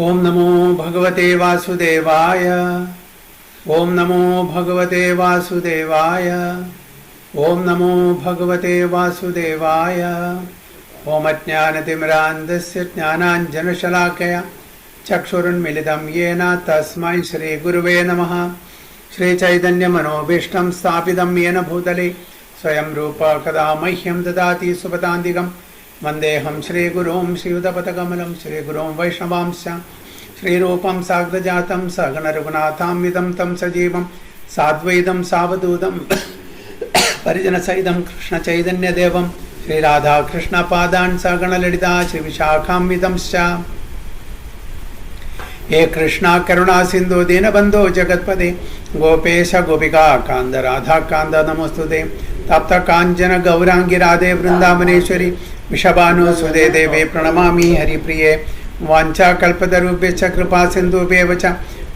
ओम नमो भगवते वासुदेवाय। ओम नमो भगवते वासुदेवाय। ओम नमो भगवते वासुदेवाय। ओम अज्ञानतिमिरान्धस्य ज्ञानाञ्जनशलाकया चक्षुरुन्मिलितं येन तस्मै श्रीगुरुवे नमः। श्रीचैतन्यमनोभीष्टं स्थापितं येन भूतले स्वयं रूप कदा मह्यं ददाति सुपदान्तिकं वन्देऽहं श्रीगुरुं श्रीयुतपथकमलं श्रीगुरुं वैष्णवांश्च श्रीरूपं साग्रजातं सगणरघुनाथान्वितं तं सजीवं साद्वैतं सावधूतं परिजनसहितं कृष्णचैतन्यदेवं श्रीराधाकृष्णपादान् सगणललिता श्रीविशाखान्वितंश्च। हे कृष्णा करुणा सिंधु दीनबंधो जगत्पते गोपेश गोपिका कांद राधा कांद नमोस्तुते। तप्त कांचन गौरांगी राधे वृंदावनेश्वरी वृषभानुसुते देवे प्रणमामि हरिप्रिये। वाञ्छा कल्पतरुभ्यश्च कृपा सिन्धुभ्येव च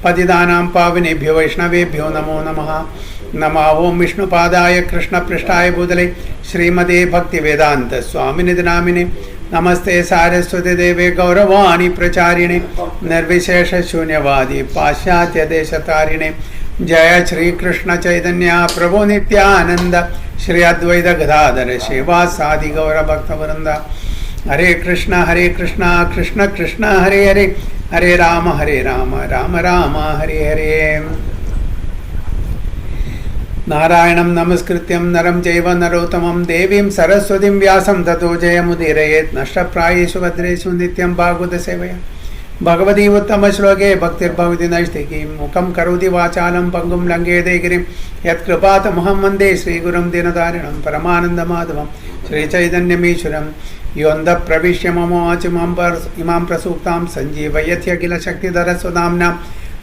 पतितानां पावनेभ्यो वैष्णवेभ्यो नमो नमः। नमः ओं विष्णुपादाय कृष्णपृष्ठाय भूतले श्रीमते भक्तिवेदान्त स्वामिनिधि नामिने नमस्ते सारस्वती देवे गौरवाणी प्रचारिणे निर्विशेष शून्यवादी पाश्चात्य देशतारिणे। जय श्री कृष्ण चैतन्य प्रभु नित्यानंद श्री अद्वैत गदाधर शिवासादि गौर भक्तवृंद। हरे कृष्ण कृष्ण कृष्ण हरे हरे हरे राम राम राम हरे हरे। नारायणं नमस्कृत्यं नरं चैव नरोत्तमं देवीं सरस्वतीं व्यासं ततो जयमुदीरयेत्। नष्टप्रायेषु भद्रेषु नित्यं भागवतसेवया भगवती उत्तमश्लोके भक्तिर्भवति नैष्टिकीं। मुखं करोति वाचालं पङ्गुं लङ्घयते गिरिं यत्कृपातमहं वन्दे श्रीगुरुं दीनतारिणं परमानन्दमाधवं श्रीचैतन्यमीश्वरं। योऽन्तः प्रविश्य मम वाचमिमां प्रसूक्तां सञ्जीवयत्यखिलशक्तिधरस्वधाम्ना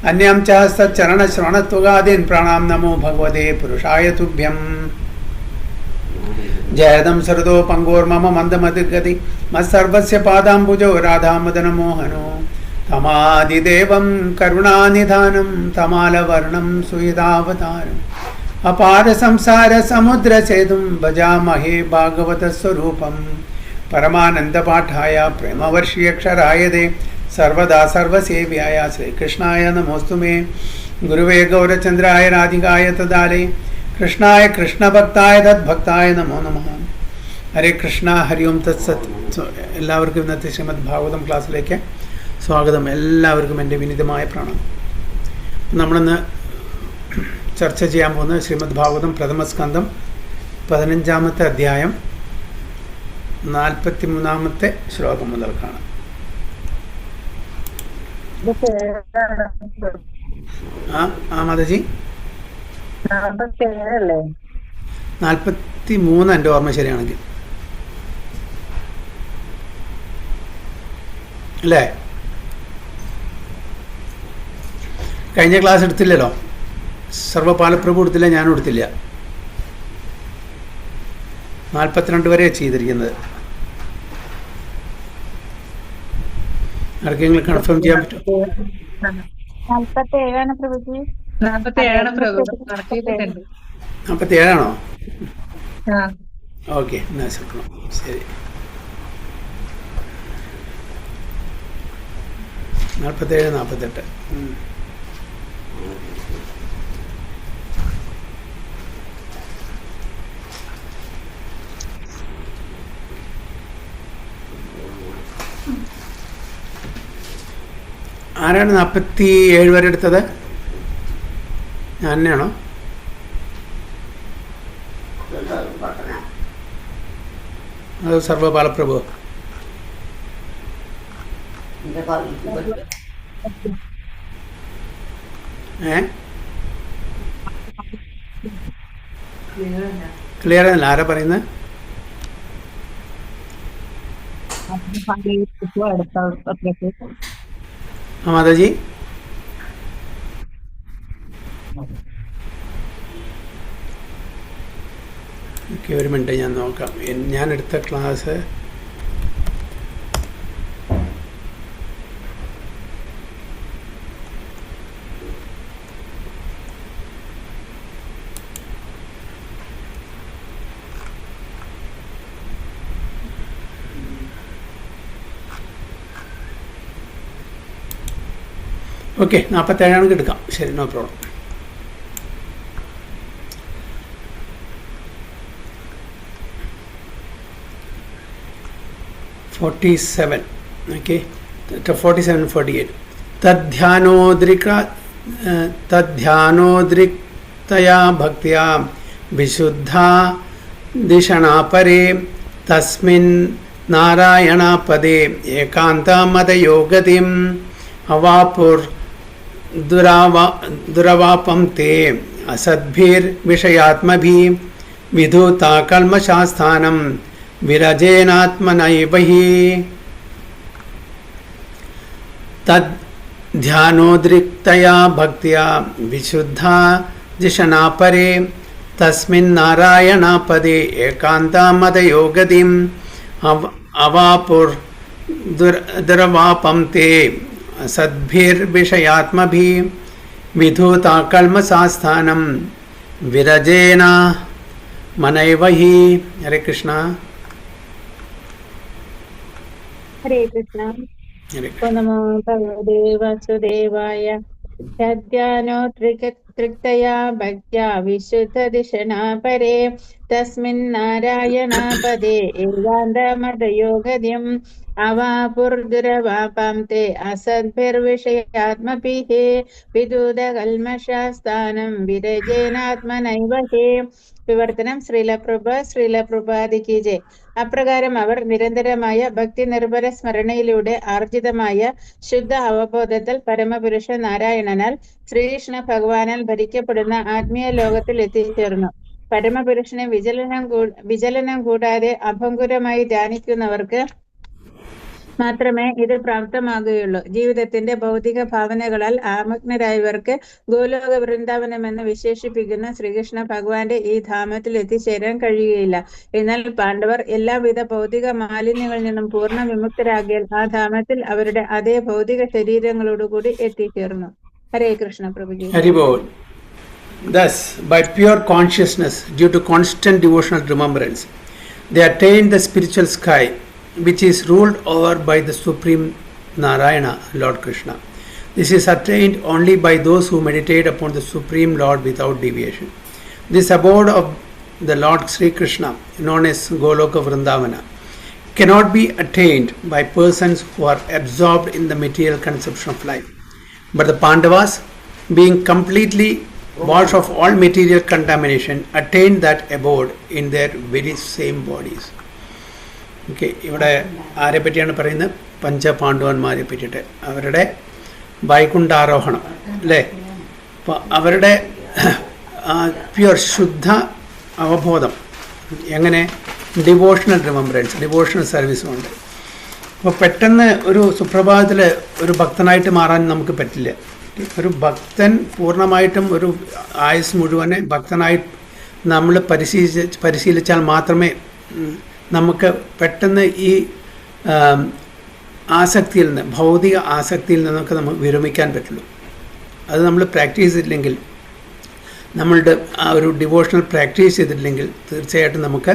अन्यं च हस्तचरणश्रवणत्वगादीन् प्राणां नमो भगवते पुरुषाय तुभ्यम्। जयदं सरदो पङ्गोर्मम मन्दमतिर्गति मत्सर्वस्य पादाम्बुजो राधामदनमोहनो। तमादिदेवं करुणानिधानं तमालवर्णं सुहृदावतारम् अपार संसार समुद्रसेतुं भजामहे भागवतस्वरूपं। परमानन्दपाठाय प्रेमवर्षीयक्षराय दे सर्वदा सर्वसेव्याय श्रीकृष्णाय नमोऽस्तु मे। गुरुवे गौरचन्द्राय राधिकाय तदाले कृष्णाय कृष्णभक्ताय तद्भक्ताय नमो नमः। ഹരേ കൃഷ്ണ ഹരി ഓം തത്സത്. എല്ലാവർക്കും ഇന്നത്തെ ശ്രീമദ് ഭാഗവതം ക്ലാസ്സിലേക്ക് സ്വാഗതം. എല്ലാവർക്കും എൻ്റെ വിനീതമായ പ്രണാമം. നമ്മളിന്ന് ചർച്ച ചെയ്യാൻ പോകുന്നത് ശ്രീമദ് ഭാഗവതം പ്രഥമസ്കന്ധം 15-ാമത്തെ അധ്യായം 43-ാമത്തെ ശ്ലോകം മുതൽക്കാണ്. മാതാജി 43 എൻ്റെ ഓർമ്മ ശരിയാണെങ്കിൽ അല്ലേ? കഴിഞ്ഞ ക്ലാസ് എടുത്തില്ലല്ലോ, സർവപാലപ്രഭു എടുത്തില്ല, ഞാനും എടുത്തില്ല. 42 വരെ ചെയ്തിരിക്കുന്നത്. ആർക്കെങ്കിലും കൺഫേം ചെയ്യാൻ പറ്റും? 47ആണോ? ഓക്കെ, എന്നാ ശ്രമിക്കണം. ശരി, 47, 48. ആരാണ് 47 വരെ എടുത്തത്? ഞാൻ തന്നെയാണോ? അത് സർവപാലപ്രഭു? ക്ലിയർ ആണല്ലോ? ആരാ പറയുന്നത്? മാതാജി ഓക്കെ, ഒരു മിനിറ്റ് ഞാൻ നോക്കാം. ഞാൻ എടുത്ത ക്ലാസ് ഓക്കെ, 47 എടുക്കാം. ശരി, നോ പ്രോബ്ലം. ഓക്കെ, 47, 48. തദ്ധ്യാനോദ്രിക്തയാ ഭക്തിയാ വിശുദ്ധാ ദിഷണാ പരേ തസ്മിൻ നാരായണപദേ ഏകാന്തമതയോഗതിം അവാപുർ ദുരവാപം തേ അസദ്ഭിർവിഷയാത്മഭി വിധൂതാ കൽമശാസ്ഥാനം വിരജേനാത്മനൈവ ഹി. തദ്ധ്യാനോദ്രിക്തയാ ഭക്തിയാ വിശുദ്ധാ ദിഷണാ പരേ തസ്മിൻ നാരായണപദേ ഏകാന്തമതയോഗതിം അവാപുർ ദുരവാപം തേ അസദ്ഭിർവിഷയാത്മഭി വിധൂതാ കൽമശാസ്ഥാനം വിരജേന മനൈവ ഹി. ഹരേ കൃഷ്ണ. ഹരേ കൃഷ്ണ. നമോ ഭഗവതേ വാസുദേവായ. തദ്ധ്യാനോദ്രിക്തയാ ഭക്ത്യാ വിശുദ്ധദിഷണാ പരേ തസ്മിൻ നാരായണപദേ ഏകാന്തമതയോഗതിം അവാപുർദുരവാപം തേ അസദ്ഭിർവിഷയാത്മഭിः വിദൂതകൽമഷാസ്ഥാനം വിരജേനാത്മനൈവ ഹേ. വിവർത്തനം. ശ്രീലപ്രഭാതിക്ക് ജയ്. അപ്രകാരം അവർ നിരന്തരമായ ഭക്തി നിർഭര സ്മരണയിലൂടെ ആർജിതമായ ശുദ്ധ അവബോധത്തിൽ പരമപുരുഷ നാരായണനാൽ ശ്രീകൃഷ്ണ ഭഗവാനാൽ ഭരിക്കപ്പെടുന്ന ആത്മീയ ലോകത്തിൽ എത്തിച്ചേർന്നു. പരമപുരുഷനെ വിചലനം കൂടാതെ അഭംഗുരമായി ധ്യാനിക്കുന്നവർക്ക് മാത്രമേ ഇത് പ്രാപ്തമാകുകയുള്ളൂ. ജീവിതത്തിന്റെ ഭൗതിക ഭാവനകളാൽ ആമഗ്നരായവർക്ക് ഗോലോക വൃന്ദാവനം എന്ന് വിശേഷിപ്പിക്കുന്ന ശ്രീകൃഷ്ണ ഭഗവാന്റെ ഈ ധാമത്തിൽ എത്തിച്ചേരാൻ കഴിയുകയില്ല. എന്നാൽ പാണ്ഡവർ എല്ലാവിധ ഭൗതിക മാലിന്യങ്ങളിൽ നിന്നും പൂർണ്ണ വിമുക്തരാകിയാൽ ആ ധാമത്തിൽ അവരുടെ അതേ ഭൗതിക ശരീരങ്ങളോടുകൂടി എത്തിച്ചേർന്നു. ഹരേ Krishna പ്രഭുജി. Thus, by pure consciousness, due to constant devotional remembrance, they attain the spiritual sky, which is ruled over by the Supreme Narayana, Lord Krishna. This is attained only by those who meditate upon the Supreme Lord without deviation. This abode of the Lord Sri Krishna, known as Goloka Vrindavana, cannot be attained by persons who are absorbed in the material conception of life. But the Pandavas, being completely washed of all material contamination, attained that abode in their very same bodies. Okay, ഇവിടെ ആരെ പറ്റിയാണ് പറയുന്നത്? പഞ്ചപാണ്ഡവന്മാരെ പറ്റിയിട്ട്. അവരുടെ വൈകുണ്ഠാരോഹണം അല്ലേ? അപ്പോൾ അവരുടെ pure ശുദ്ധ അവബോധം എങ്ങനെ? ഡിവോഷണൽ റിമംബറൻസ്, ഡിവോഷണൽ സർവീസും ഉണ്ട്. അപ്പോൾ പെട്ടെന്ന് ഒരു സുപ്രഭാതത്തിൽ ഒരു ഭക്തനായിട്ട് മാറാൻ നമുക്ക് പറ്റില്ല. ഒരു ഭക്തൻ പൂർണ്ണമായിട്ടും ഒരു ആയുസ് മുഴുവനെ ഭക്തനായി നമ്മൾ പരിശീലിച്ചാൽ മാത്രമേ നമുക്ക് പെട്ടെന്ന് ഈ ആസക്തിയിൽ നിന്ന്, ഭൗതിക ആസക്തിയിൽ നിന്നൊക്കെ നമുക്ക് വിരമിക്കാൻ പറ്റുള്ളൂ. അത് നമ്മൾ പ്രാക്ടീസ് ചെയ്തില്ലെങ്കിൽ, നമ്മളുടെ ആ ഒരു ഡിവോഷണൽ പ്രാക്ടീസ് ചെയ്തിട്ടില്ലെങ്കിൽ തീർച്ചയായിട്ടും നമുക്ക്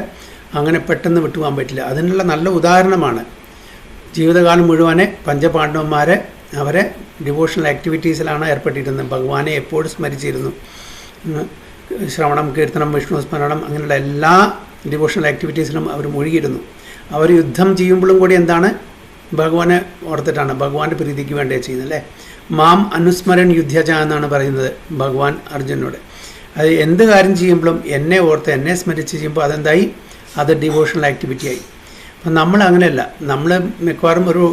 അങ്ങനെ പെട്ടെന്ന് വിട്ടുപോകാൻ പറ്റില്ല. അതിനുള്ള നല്ല ഉദാഹരണമാണ് ജീവിതകാലം മുഴുവനെ പഞ്ചപാണ്ഡവന്മാരെ അവരെ ഡിവോഷണൽ ആക്ടിവിറ്റീസിലാണ് ഏർപ്പെട്ടിരുന്നത്. ഭഗവാനെ എപ്പോഴും സ്മരിച്ചിരുന്നു. ശ്രവണം, കീർത്തനം, വിഷ്ണു സ്മരണം, അങ്ങനെയുള്ള എല്ലാ ഡിവോഷണൽ ആക്ടിവിറ്റീസിലും അവർ മുഴുകിയിരുന്നു. അവർ യുദ്ധം ചെയ്യുമ്പോഴും കൂടി എന്താണ്? ഭഗവാനെ ഓർത്തിട്ടാണ്, ഭഗവാന്റെ പ്രീതിക്ക് വേണ്ടിയാണ് ചെയ്യുന്നത് അല്ലേ? മാം അനുസ്മരൺ യുദ്ധജ എന്നാണ് പറയുന്നത് ഭഗവാൻ അർജുനോട്. അത് എന്ത് കാര്യം ചെയ്യുമ്പോഴും എന്നെ ഓർത്ത്, എന്നെ സ്മരിച്ച് ചെയ്യുമ്പോൾ അതെന്തായി? അത് ഡിവോഷണൽ ആക്ടിവിറ്റിയായി. അപ്പം നമ്മൾ അങ്ങനെയല്ല. നമ്മൾ മിക്കവാറും ഒരു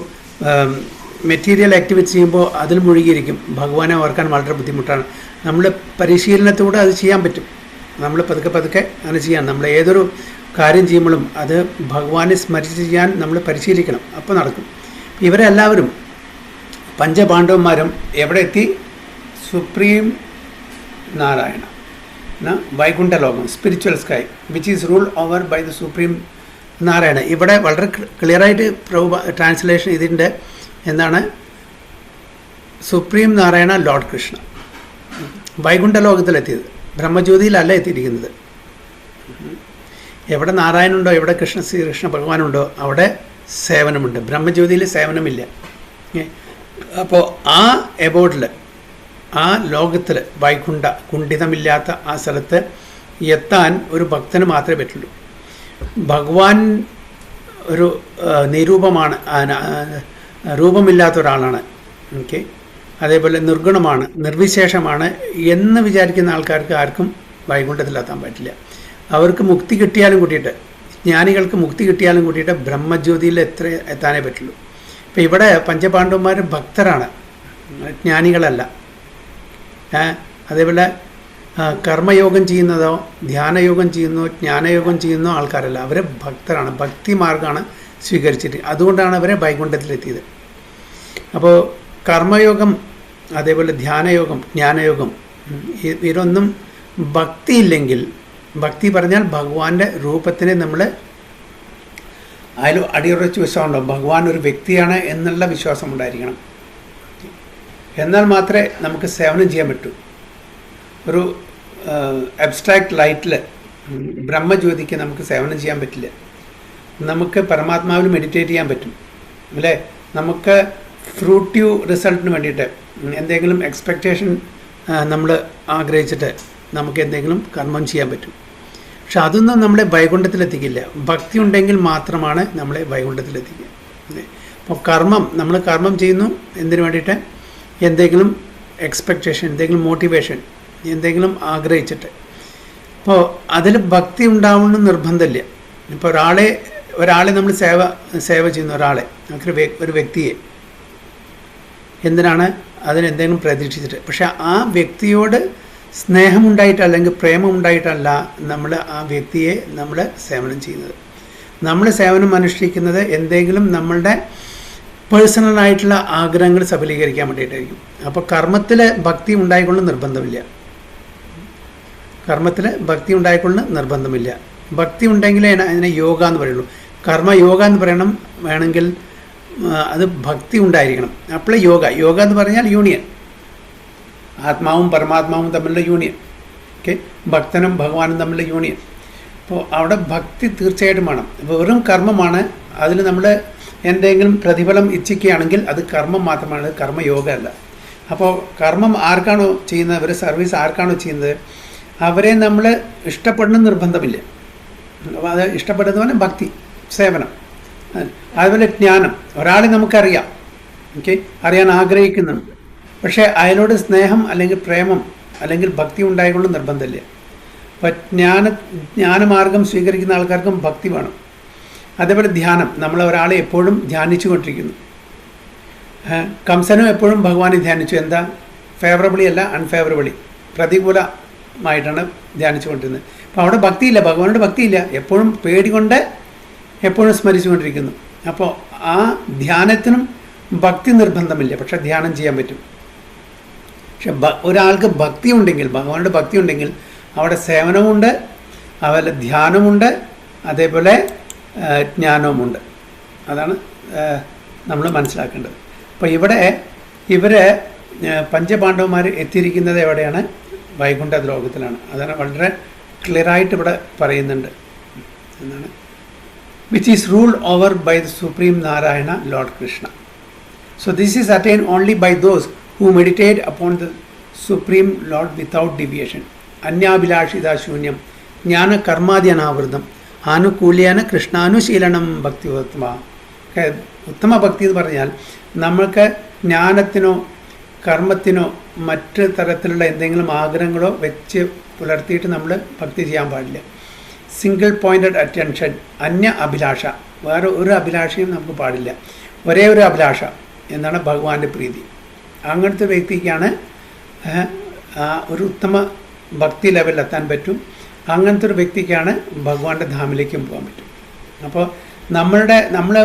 മെറ്റീരിയൽ ആക്ടിവിറ്റി ചെയ്യുമ്പോൾ അതിൽ മുഴുകിയിരിക്കും. ഭഗവാനെ ഓർക്കാൻ വളരെ ബുദ്ധിമുട്ടാണ്. നമ്മൾ പരിശീലനത്തോടെ അത് ചെയ്യാൻ പറ്റും. നമ്മൾ പതുക്കെ അങ്ങനെ ചെയ്യാൻ, നമ്മൾ ഏതൊരു കാര്യം ചെയ്യുമ്പോഴും അത് ഭഗവാനെ സ്മരിച്ച് ചെയ്യാൻ നമ്മൾ പരിശീലിക്കണം. അപ്പോൾ നടക്കും. ഇവരെല്ലാവരും പഞ്ചപാണ്ഡവന്മാരും എവിടെ എത്തി? സുപ്രീം നാരായണ, വൈകുണ്ഠ ലോകം, spiritual sky, which is ruled over by the supreme Narayana. ഇവിടെ വളരെ ക്ലിയറായിട്ട് ട്രാൻസ്ലേഷൻ ഇതിൻ്റെ എന്താണ്? സുപ്രീം നാരായണ ലോർഡ് കൃഷ്ണ വൈകുണ്ഠ ലോകത്തിലെത്തിയത്. ബ്രഹ്മജ്യോതിയിലല്ല എത്തിയിരിക്കുന്നത്. എവിടെ നാരായണനുണ്ടോ, എവിടെ ശ്രീകൃഷ്ണ ഭഗവാനുണ്ടോ അവിടെ സേവനമുണ്ട്. ബ്രഹ്മജ്യോതിയിൽ സേവനമില്ല. അപ്പോൾ ആ എബോർഡിൽ ആ ലോകത്തിൽ വൈകുണ്ഠ കുണ്ഠിതമില്ലാത്ത ആ സ്ഥലത്ത് എത്താൻ ഒരു ഭക്തന് മാത്രമേ പറ്റുള്ളൂ. ഭഗവാൻ ഒരു നിരൂപമാണ്, രൂപമില്ലാത്ത ഒരാളാണ്. ഓക്കെ, അതേപോലെ നിർഗുണമാണ്, നിർവിശേഷമാണ് എന്ന് വിചാരിക്കുന്ന ആൾക്കാർക്ക് ആർക്കും വൈകുണ്ഠത്തിലെത്താൻ പറ്റില്ല. അവർക്ക് മുക്തി കിട്ടിയാലും കൂട്ടിയിട്ട്, ജ്ഞാനികൾക്ക് മുക്തി കിട്ടിയാലും കൂട്ടിയിട്ട് ബ്രഹ്മജ്യോതിയിൽ എത്താനേ പറ്റുള്ളൂ. ഇപ്പം ഇവിടെ പഞ്ചപാണ്ഡവന്മാർ ഭക്തരാണ്, ജ്ഞാനികളല്ല. അതേപോലെ കർമ്മയോഗം ചെയ്യുന്നതോ ധ്യാനയോഗം ചെയ്യുന്നോ ജ്ഞാനയോഗം ചെയ്യുന്നോ ആൾക്കാരല്ല, അവർ ഭക്തരാണ്, ഭക്തി മാർഗ്ഗമാണ് സ്വീകരിച്ചിട്ട്. അതുകൊണ്ടാണ് അവരെ വൈകുണ്ഠത്തിലെത്തിയത്. അപ്പോൾ കർമ്മയോഗം, അതേപോലെ ധ്യാനയോഗം, ജ്ഞാനയോഗം, ഇതൊന്നും ഭക്തിയില്ലെങ്കിൽ, ഭക്തി പറഞ്ഞാൽ ഭഗവാന്റെ രൂപത്തിനെ നമ്മൾ അതിൽ അടിയുറച്ച് വിശ്വാസം ഉണ്ടാവും. ഭഗവാൻ ഒരു വ്യക്തിയാണ് എന്നുള്ള വിശ്വാസം ഉണ്ടായിരിക്കണം. എന്നാൽ മാത്രമേ നമുക്ക് സേവനം ചെയ്യാൻ പറ്റൂ. ഒരു അബ്സ്ട്രാക്ട് ലൈറ്റിൽ ബ്രഹ്മജ്യോതിക്ക് നമുക്ക് സേവനം ചെയ്യാൻ പറ്റില്ല. നമുക്ക് പരമാത്മാവിൽ മെഡിറ്റേറ്റ് ചെയ്യാൻ പറ്റും അല്ലേ? നമുക്ക് ഫ്രൂട്ടീവ് റിസൾട്ടിന് വേണ്ടിയിട്ട് എന്തെങ്കിലും എക്സ്പെക്റ്റേഷൻ നമ്മൾ ആഗ്രഹിച്ചിട്ട് നമുക്ക് എന്തെങ്കിലും കർമ്മം ചെയ്യാൻ പറ്റും. പക്ഷെ അതൊന്നും നമ്മളെ വൈകുണ്ഠത്തിലെത്തിക്കില്ല. ഭക്തി ഉണ്ടെങ്കിൽ മാത്രമാണ് നമ്മളെ വൈകുണ്ഠത്തിലെത്തിക്കുക. അപ്പോൾ നമ്മൾ കർമ്മം ചെയ്യുന്നു എന്തിനു വേണ്ടിയിട്ട്? എന്തെങ്കിലും എക്സ്പെക്റ്റേഷൻ, എന്തെങ്കിലും മോട്ടിവേഷൻ, എന്തെങ്കിലും ആഗ്രഹിച്ചിട്ട്. അപ്പോൾ അതിൽ ഭക്തി ഉണ്ടാവണമെന്ന് നിർബന്ധമില്ല. ഇപ്പോൾ ഒരാളെ നമ്മൾ സേവ ചെയ്യുന്ന ഒരാളെ, ഒരു വ്യക്തിയെ എന്തിനാണ്? അതിനെന്തെങ്കിലും പ്രതീക്ഷിച്ചിട്ട്. പക്ഷെ ആ വ്യക്തിയോട് സ്നേഹമുണ്ടായിട്ടല്ല, അല്ലെങ്കിൽ പ്രേമമുണ്ടായിട്ടല്ല നമ്മൾ ആ വ്യക്തിയെ നമ്മൾ സേവനം ചെയ്യുന്നത്. നമ്മൾ സേവനം അനുഷ്ഠിക്കുന്നത് എന്തെങ്കിലും നമ്മളുടെ പേഴ്സണലായിട്ടുള്ള ആഗ്രഹങ്ങൾ സഫലീകരിക്കാൻ വേണ്ടിയിട്ടായിരിക്കും. അപ്പോൾ കർമ്മത്തിൽ ഭക്തി ഉണ്ടായിക്കൊണ്ട് നിർബന്ധമില്ല. ഭക്തി ഉണ്ടെങ്കിലേ അതിനെ യോഗ എന്ന് പറയുള്ളൂ. കർമ്മയോഗ എന്ന് പറയണം വേണമെങ്കിൽ അത് ഭക്തി ഉണ്ടായിരിക്കണം. അപ്പോൾ യോഗ എന്ന് പറഞ്ഞാൽ യൂണിയൻ, ആത്മാവും പരമാത്മാവും തമ്മിലുള്ള യൂണിയൻ. ഓക്കെ, ഭക്തനും ഭഗവാനും തമ്മിലുള്ള യൂണിയൻ. അപ്പോൾ അവിടെ ഭക്തി തീർച്ചയായിട്ടും വേണം. വെറും കർമ്മമാണ്, അതിൽ നമ്മൾ എന്തെങ്കിലും പ്രതിഫലം ഇച്ഛിക്കുകയാണെങ്കിൽ അത് കർമ്മം മാത്രമാണ്, കർമ്മയോഗ അല്ല. അപ്പോൾ കർമ്മം ആർക്കാണോ ചെയ്യുന്നത്, ഒരു സർവീസ് ആർക്കാണോ ചെയ്യുന്നത്, അവരെ നമ്മൾ ഇഷ്ടപ്പെടണം നിർബന്ധമില്ല. അപ്പോൾ അത് ഇഷ്ടപ്പെടുന്നത് പറഞ്ഞാൽ ഭക്തി, സേവനം. അതുപോലെ ജ്ഞാനം, ഒരാളെ നമുക്കറിയാം, ഓക്കെ, അറിയാൻ ആഗ്രഹിക്കുന്നുണ്ട്. പക്ഷേ അതിനോട് സ്നേഹം അല്ലെങ്കിൽ പ്രേമം അല്ലെങ്കിൽ ഭക്തി ഉണ്ടായിക്കൊണ്ട് നിർബന്ധമില്ല. അപ്പോൾ ജ്ഞാനമാർഗം സ്വീകരിക്കുന്ന ആൾക്കാർക്കും ഭക്തി വേണം. അതേപോലെ ധ്യാനം, നമ്മൾ ഒരാളെ എപ്പോഴും ധ്യാനിച്ചു കൊണ്ടിരിക്കുന്നു. കംസനും എപ്പോഴും ഭഗവാനെ ധ്യാനിച്ചു. എന്താ? ഫേവറബിളി അല്ല, അൺഫേവറബിളി, പ്രതികൂലമായിട്ടാണ് ധ്യാനിച്ചു കൊണ്ടിരുന്നത്. അപ്പോൾ അവിടെ ഭക്തിയില്ല, ഭഗവാനോട് ഭക്തിയില്ല, എപ്പോഴും പേടികൊണ്ട് എപ്പോഴും സ്മരിച്ചു കൊണ്ടിരിക്കുന്നു. അപ്പോൾ ആ ധ്യാനത്തിനും ഭക്തി നിർബന്ധമില്ല, പക്ഷെ ധ്യാനം ചെയ്യാൻ പറ്റും. പക്ഷെ ഒരാൾക്ക് ഭക്തി ഉണ്ടെങ്കിൽ, ഭഗവാനോട് ഭക്തി ഉണ്ടെങ്കിൽ അവിടെ സേവനമുണ്ട്, അതുപോലെ ധ്യാനമുണ്ട്, അതേപോലെ ജ്ഞാനവുമുണ്ട്. അതാണ് നമ്മൾ മനസ്സിലാക്കേണ്ടത്. അപ്പോൾ ഇവർ പഞ്ചപാണ്ഡവന്മാർ എത്തിയിരിക്കുന്നത് എവിടെയാണ്? വൈകുണ്ഠ ലോകത്തിലാണ്. അതാണ് വളരെ ക്ലിയറായിട്ട് ഇവിടെ പറയുന്നുണ്ട് എന്നാണ്. which is ruled over by the Supreme Narayana, Lord Krishna. So this is attained only by those who meditate upon the Supreme Lord without deviation. Anyabhilashita shunyam jnana karmadhyanavritam anukulyana krishnanushilanam bhakti uttama. ഉത്തമ ഭക്തി എന്ന് പറഞ്ഞാൽ നമ്മൾക്ക് ജ്ഞാനത്തിനോ കർമ്മത്തിനോ മറ്റ് തരത്തിലുള്ള എന്തെങ്കിലും ആഗ്രഹങ്ങളോ വെച്ച് പുലർത്തിയിട്ട് നമ്മൾ ഭക്തി ചെയ്യാൻ പാടില്ല. സിംഗിൾ പോയിൻറ്റഡ് അറ്റൻഷൻ, അന്യ അഭിലാഷ, വേറെ ഒരു അഭിലാഷയും നമുക്ക് പാടില്ല. ഒരേ ഒരു അഭിലാഷ എന്നാണ് ഭഗവാന്റെ പ്രീതി. അങ്ങനത്തെ വ്യക്തിക്കാണ് ഒരു ഉത്തമ ഭക്തി ലെവലിലെത്താൻ പറ്റും. അങ്ങനത്തെ ഒരു വ്യക്തിക്കാണ് ഭഗവാന്റെ ധാമിലേക്കും പോകാൻ പറ്റും. അപ്പോൾ നമ്മൾ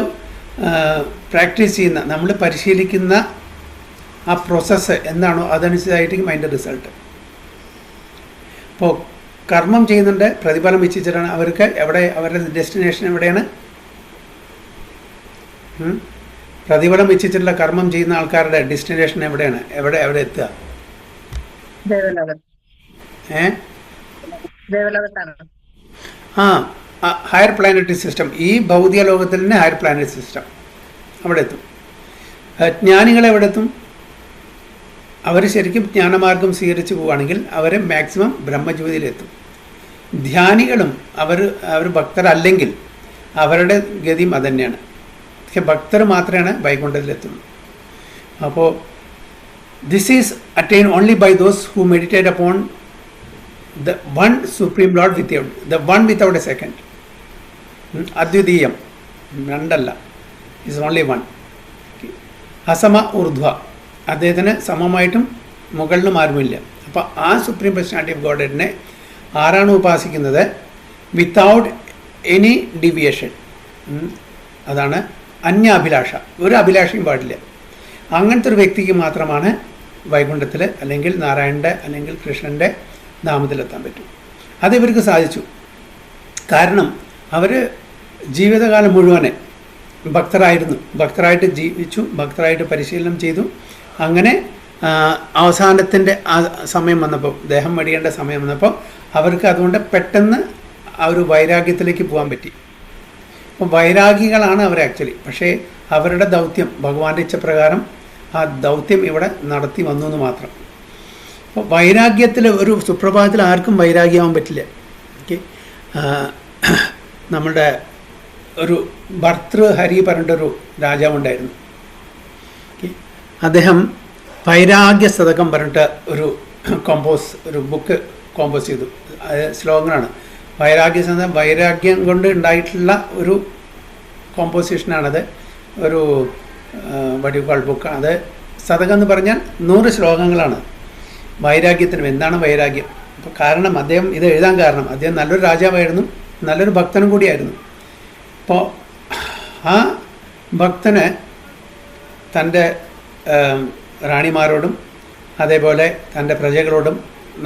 പ്രാക്ടീസ് ചെയ്യുന്ന, നമ്മൾ പരിശീലിക്കുന്ന ആ പ്രോസസ്സ് എന്താണോ അതനുസരിച്ചായിരിക്കും അതിൻ്റെ റിസൾട്ട്. അപ്പോൾ കർമ്മം ചെയ്യുന്നുണ്ട്, പ്രതിഫലം ഇച്ഛിച്ചിട്ടാണ് അവർക്ക് അവരുടെ ഡെസ്റ്റിനേഷൻ എവിടെയാണ്? പ്രതിഫലം ഇച്ഛിച്ചിട്ടുള്ള കർമ്മം ചെയ്യുന്ന ആൾക്കാരുടെ ഡെസ്റ്റിനേഷൻ എവിടെയാണ്? എവിടെ എത്തുക? Higher planetary system. ഈ ഭൗതിക ലോകത്തിൽ തന്നെ ഹയർ പ്ലാനറ്ററി സിസ്റ്റം അവിടെ എത്തും. ജ്ഞാനികൾ എവിടെ എത്തും? അവർ ശരിക്കും ജ്ഞാനമാർഗം സ്വീകരിച്ച് പോവുകയാണെങ്കിൽ അവർ മാക്സിമം ബ്രഹ്മജ്യോതിയിലെത്തും. ധ്യാനികളും അവർ ഭക്തരല്ലെങ്കിൽ അവരുടെ ഗതിയും അതുതന്നെയാണ്. പക്ഷെ ഭക്തർ മാത്രമാണ് വൈകുണ്ഠത്തിലെത്തുന്നത്. അപ്പോൾ this is attain only by those who meditate upon the one supreme lord without the one without a second. അദ്വിതീയം, രണ്ടല്ല, ഇസ് ഓൺലി വൺ. അസമ ഊർധ്വ, അദ്ദേഹത്തിന് സമമായിട്ടും മുകളിലും ആരുമില്ല. അപ്പോൾ ആ സുപ്രീം പേഴ്സണാലിറ്റി ഓഫ് ഗോഡ്ഹെഡിനെ ആരാണ് ഉപാസിക്കുന്നത്? Without any deviation. അതാണ് അന്യാഭിലാഷ, ഒരു അഭിലാഷയും പാടില്ല. അങ്ങനത്തെ ഒരു വ്യക്തിക്ക് മാത്രമാണ് വൈകുണ്ഠത്തിൽ അല്ലെങ്കിൽ നാരായണൻ്റെ അല്ലെങ്കിൽ കൃഷ്ണൻ്റെ ധാമത്തിലെത്താൻ പറ്റും. അത് ഇവർക്ക് സാധിച്ചു. കാരണം അവർ ജീവിതകാലം മുഴുവനെ ഭക്തരായിട്ട് ജീവിച്ചു, ഭക്തരായിട്ട് പരിശീലനം ചെയ്തു. അങ്ങനെ അവസാനത്തിൻ്റെ ആ സമയം വന്നപ്പോൾ, ദേഹം വെടിയേണ്ട സമയം വന്നപ്പോൾ അവർക്ക് അതുകൊണ്ട് പെട്ടെന്ന് ആ ഒരു വൈരാഗ്യത്തിലേക്ക് പോകാൻ പറ്റി. അപ്പോൾ വൈരാഗികളാണ് അവർ ആക്ച്വലി. പക്ഷേ അവരുടെ ദൗത്യം ഭഗവാന്റെ ഇച്ഛപ്രകാരം ആ ദൗത്യം ഇവിടെ നടത്തി വന്നു എന്ന് മാത്രം. അപ്പോൾ വൈരാഗ്യത്തിൽ ഒരു സുപ്രഭാതത്തിൽ ആർക്കും വൈരാഗ്യമാവാൻ പറ്റില്ല. ഓക്കെ, നമ്മളുടെ ഒരു ഭർതൃഹരി പറഞ്ഞിട്ടൊരു രാജാവുണ്ടായിരുന്നു. അദ്ദേഹം വൈരാഗ്യ ശതകം പറഞ്ഞിട്ട് ഒരു ബുക്ക് കോമ്പോസ് ചെയ്തു. അത് ശ്ലോകങ്ങളാണ്. വൈരാഗ്യം കൊണ്ട് ഉണ്ടായിട്ടുള്ള ഒരു കോമ്പോസിഷനാണത്. ഒരു വടിവാൾ ബുക്ക്. അത് ശതകം എന്ന് പറഞ്ഞാൽ 100 ശ്ലോകങ്ങളാണ് വൈരാഗ്യത്തിനും. എന്താണ് വൈരാഗ്യം? അപ്പോൾ കാരണം അദ്ദേഹം ഇത് എഴുതാൻ കാരണം അദ്ദേഹം നല്ലൊരു രാജാവായിരുന്നു, നല്ലൊരു ഭക്തനും കൂടിയായിരുന്നു. അപ്പോൾ ആ ഭക്തന് തൻ്റെ റാണിമാരോടും അതേപോലെ തൻ്റെ പ്രജകളോടും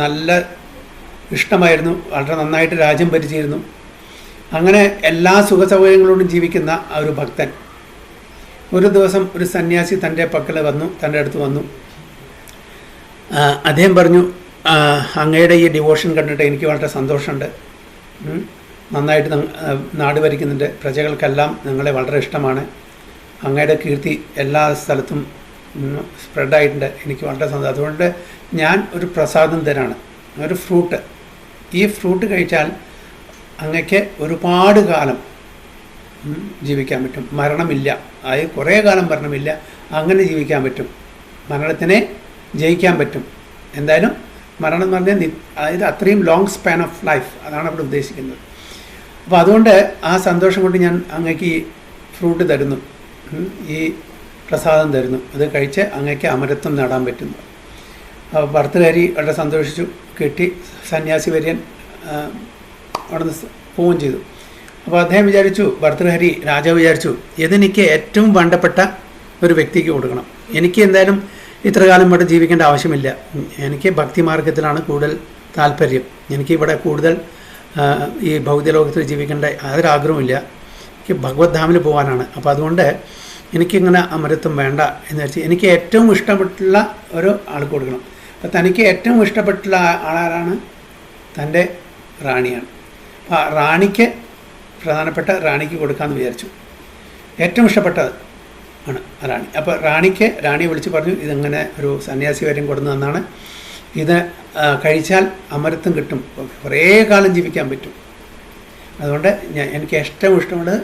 നല്ല ഇഷ്ടമായിരുന്നു. വളരെ നന്നായിട്ട് രാജ്യം ഭരിച്ചിരുന്നു. അങ്ങനെ എല്ലാ സുഖസൗകര്യങ്ങളോടും ജീവിക്കുന്ന ആ ഒരു ഭക്തൻ ഒരു ദിവസം ഒരു സന്യാസി തൻ്റെ അടുത്ത് വന്നു. അദ്ദേഹം പറഞ്ഞു, അങ്ങയുടെ ഈ ഡിവോഷൻ കണ്ടിട്ട് എനിക്ക് വളരെ സന്തോഷമുണ്ട്. നന്നായിട്ട് നാട് ഭരിക്കുന്നുണ്ട്. പ്രജകൾക്കെല്ലാം നിങ്ങളെ വളരെ ഇഷ്ടമാണ്. അങ്ങയുടെ കീർത്തി എല്ലാ സ്ഥലത്തും സ്പ്രെഡായിട്ടുണ്ട്. എനിക്ക് വളരെ സന്തോഷം. അതുകൊണ്ട് ഞാൻ ഒരു പ്രസാദം തരാണ്, ഒരു ഫ്രൂട്ട്. ഈ ഫ്രൂട്ട് കഴിച്ചാൽ അങ്ങക്ക് ഒരുപാട് കാലം ജീവിക്കാൻ പറ്റും. മരണമില്ല, അതായത് കുറേ കാലം മരണമില്ല, അങ്ങനെ ജീവിക്കാൻ പറ്റും. മരണത്തിനെ ജയിക്കാൻ പറ്റും. എന്തായാലും മരണം എന്ന് പറഞ്ഞാൽ അതായത് അത്രയും ലോങ് സ്പാൻ ഓഫ് ലൈഫ്, അതാണ് അവിടെ ഉദ്ദേശിക്കുന്നത്. അപ്പോൾ അതുകൊണ്ട് ആ സന്തോഷം കൊണ്ട് ഞാൻ അങ്ങക്ക് ഈ ഫ്രൂട്ട് തരുന്നു, ഈ പ്രസാദം തരുന്നു. അത് കഴിച്ച് അങ്ങക്ക് അമരത്വം നേടാൻ പറ്റുന്നു. അപ്പോൾ ഭർതൃഹരി വളരെ സന്തോഷിച്ചു. കിട്ടി. സന്യാസി വര്യൻ അവിടെ നിന്ന് പോവുകയും ചെയ്തു. അപ്പോൾ അദ്ദേഹം വിചാരിച്ചു, ഭർതൃഹരി രാജാവ് വിചാരിച്ചു, ഇതെനിക്ക് ഏറ്റവും വേണ്ടപ്പെട്ട ഒരു വ്യക്തിക്ക് കൊടുക്കണം. എനിക്ക് എന്തായാലും ഇത്ര കാലം ഇവിടെ ജീവിക്കേണ്ട ആവശ്യമില്ല. എനിക്ക് ഭക്തിമാർഗത്തിലാണ് കൂടുതൽ താല്പര്യം. എനിക്ക് ഇവിടെ കൂടുതൽ ഈ ഭൗതികലോകത്തിൽ ജീവിക്കേണ്ട യാതൊരാഗ്രഹമില്ല. എനിക്ക് ഭഗവത് ധാമിൽ പോകാനാണ്. അപ്പോൾ അതുകൊണ്ട് എനിക്കിങ്ങനെ അമരത്വം വേണ്ട എന്ന് വെച്ച് എനിക്ക് ഏറ്റവും ഇഷ്ടപ്പെട്ടുള്ള ഒരു ആൾക്ക് കൊടുക്കണം. അപ്പോൾ തനിക്ക് ഏറ്റവും ഇഷ്ടപ്പെട്ടുള്ള ആളാരാണ്? തൻ്റെ റാണിയാണ്. അപ്പോൾ ആ റാണിക്ക്, പ്രധാനപ്പെട്ട റാണിക്ക് കൊടുക്കാമെന്ന് വിചാരിച്ചു. ഏറ്റവും ഇഷ്ടപ്പെട്ടത് ആണ് റാണി. അപ്പോൾ റാണിയെ വിളിച്ച് പറഞ്ഞു, ഇതിങ്ങനെ ഒരു സന്യാസി വരെയും കൊടുന്നു തന്നാണ്. ഇത് കഴിച്ചാൽ അമരത്വം കിട്ടും, കുറേ കാലം ജീവിക്കാൻ പറ്റും. അതുകൊണ്ട് എനിക്ക് ഏറ്റവും ഇഷ്ടമുള്ളത്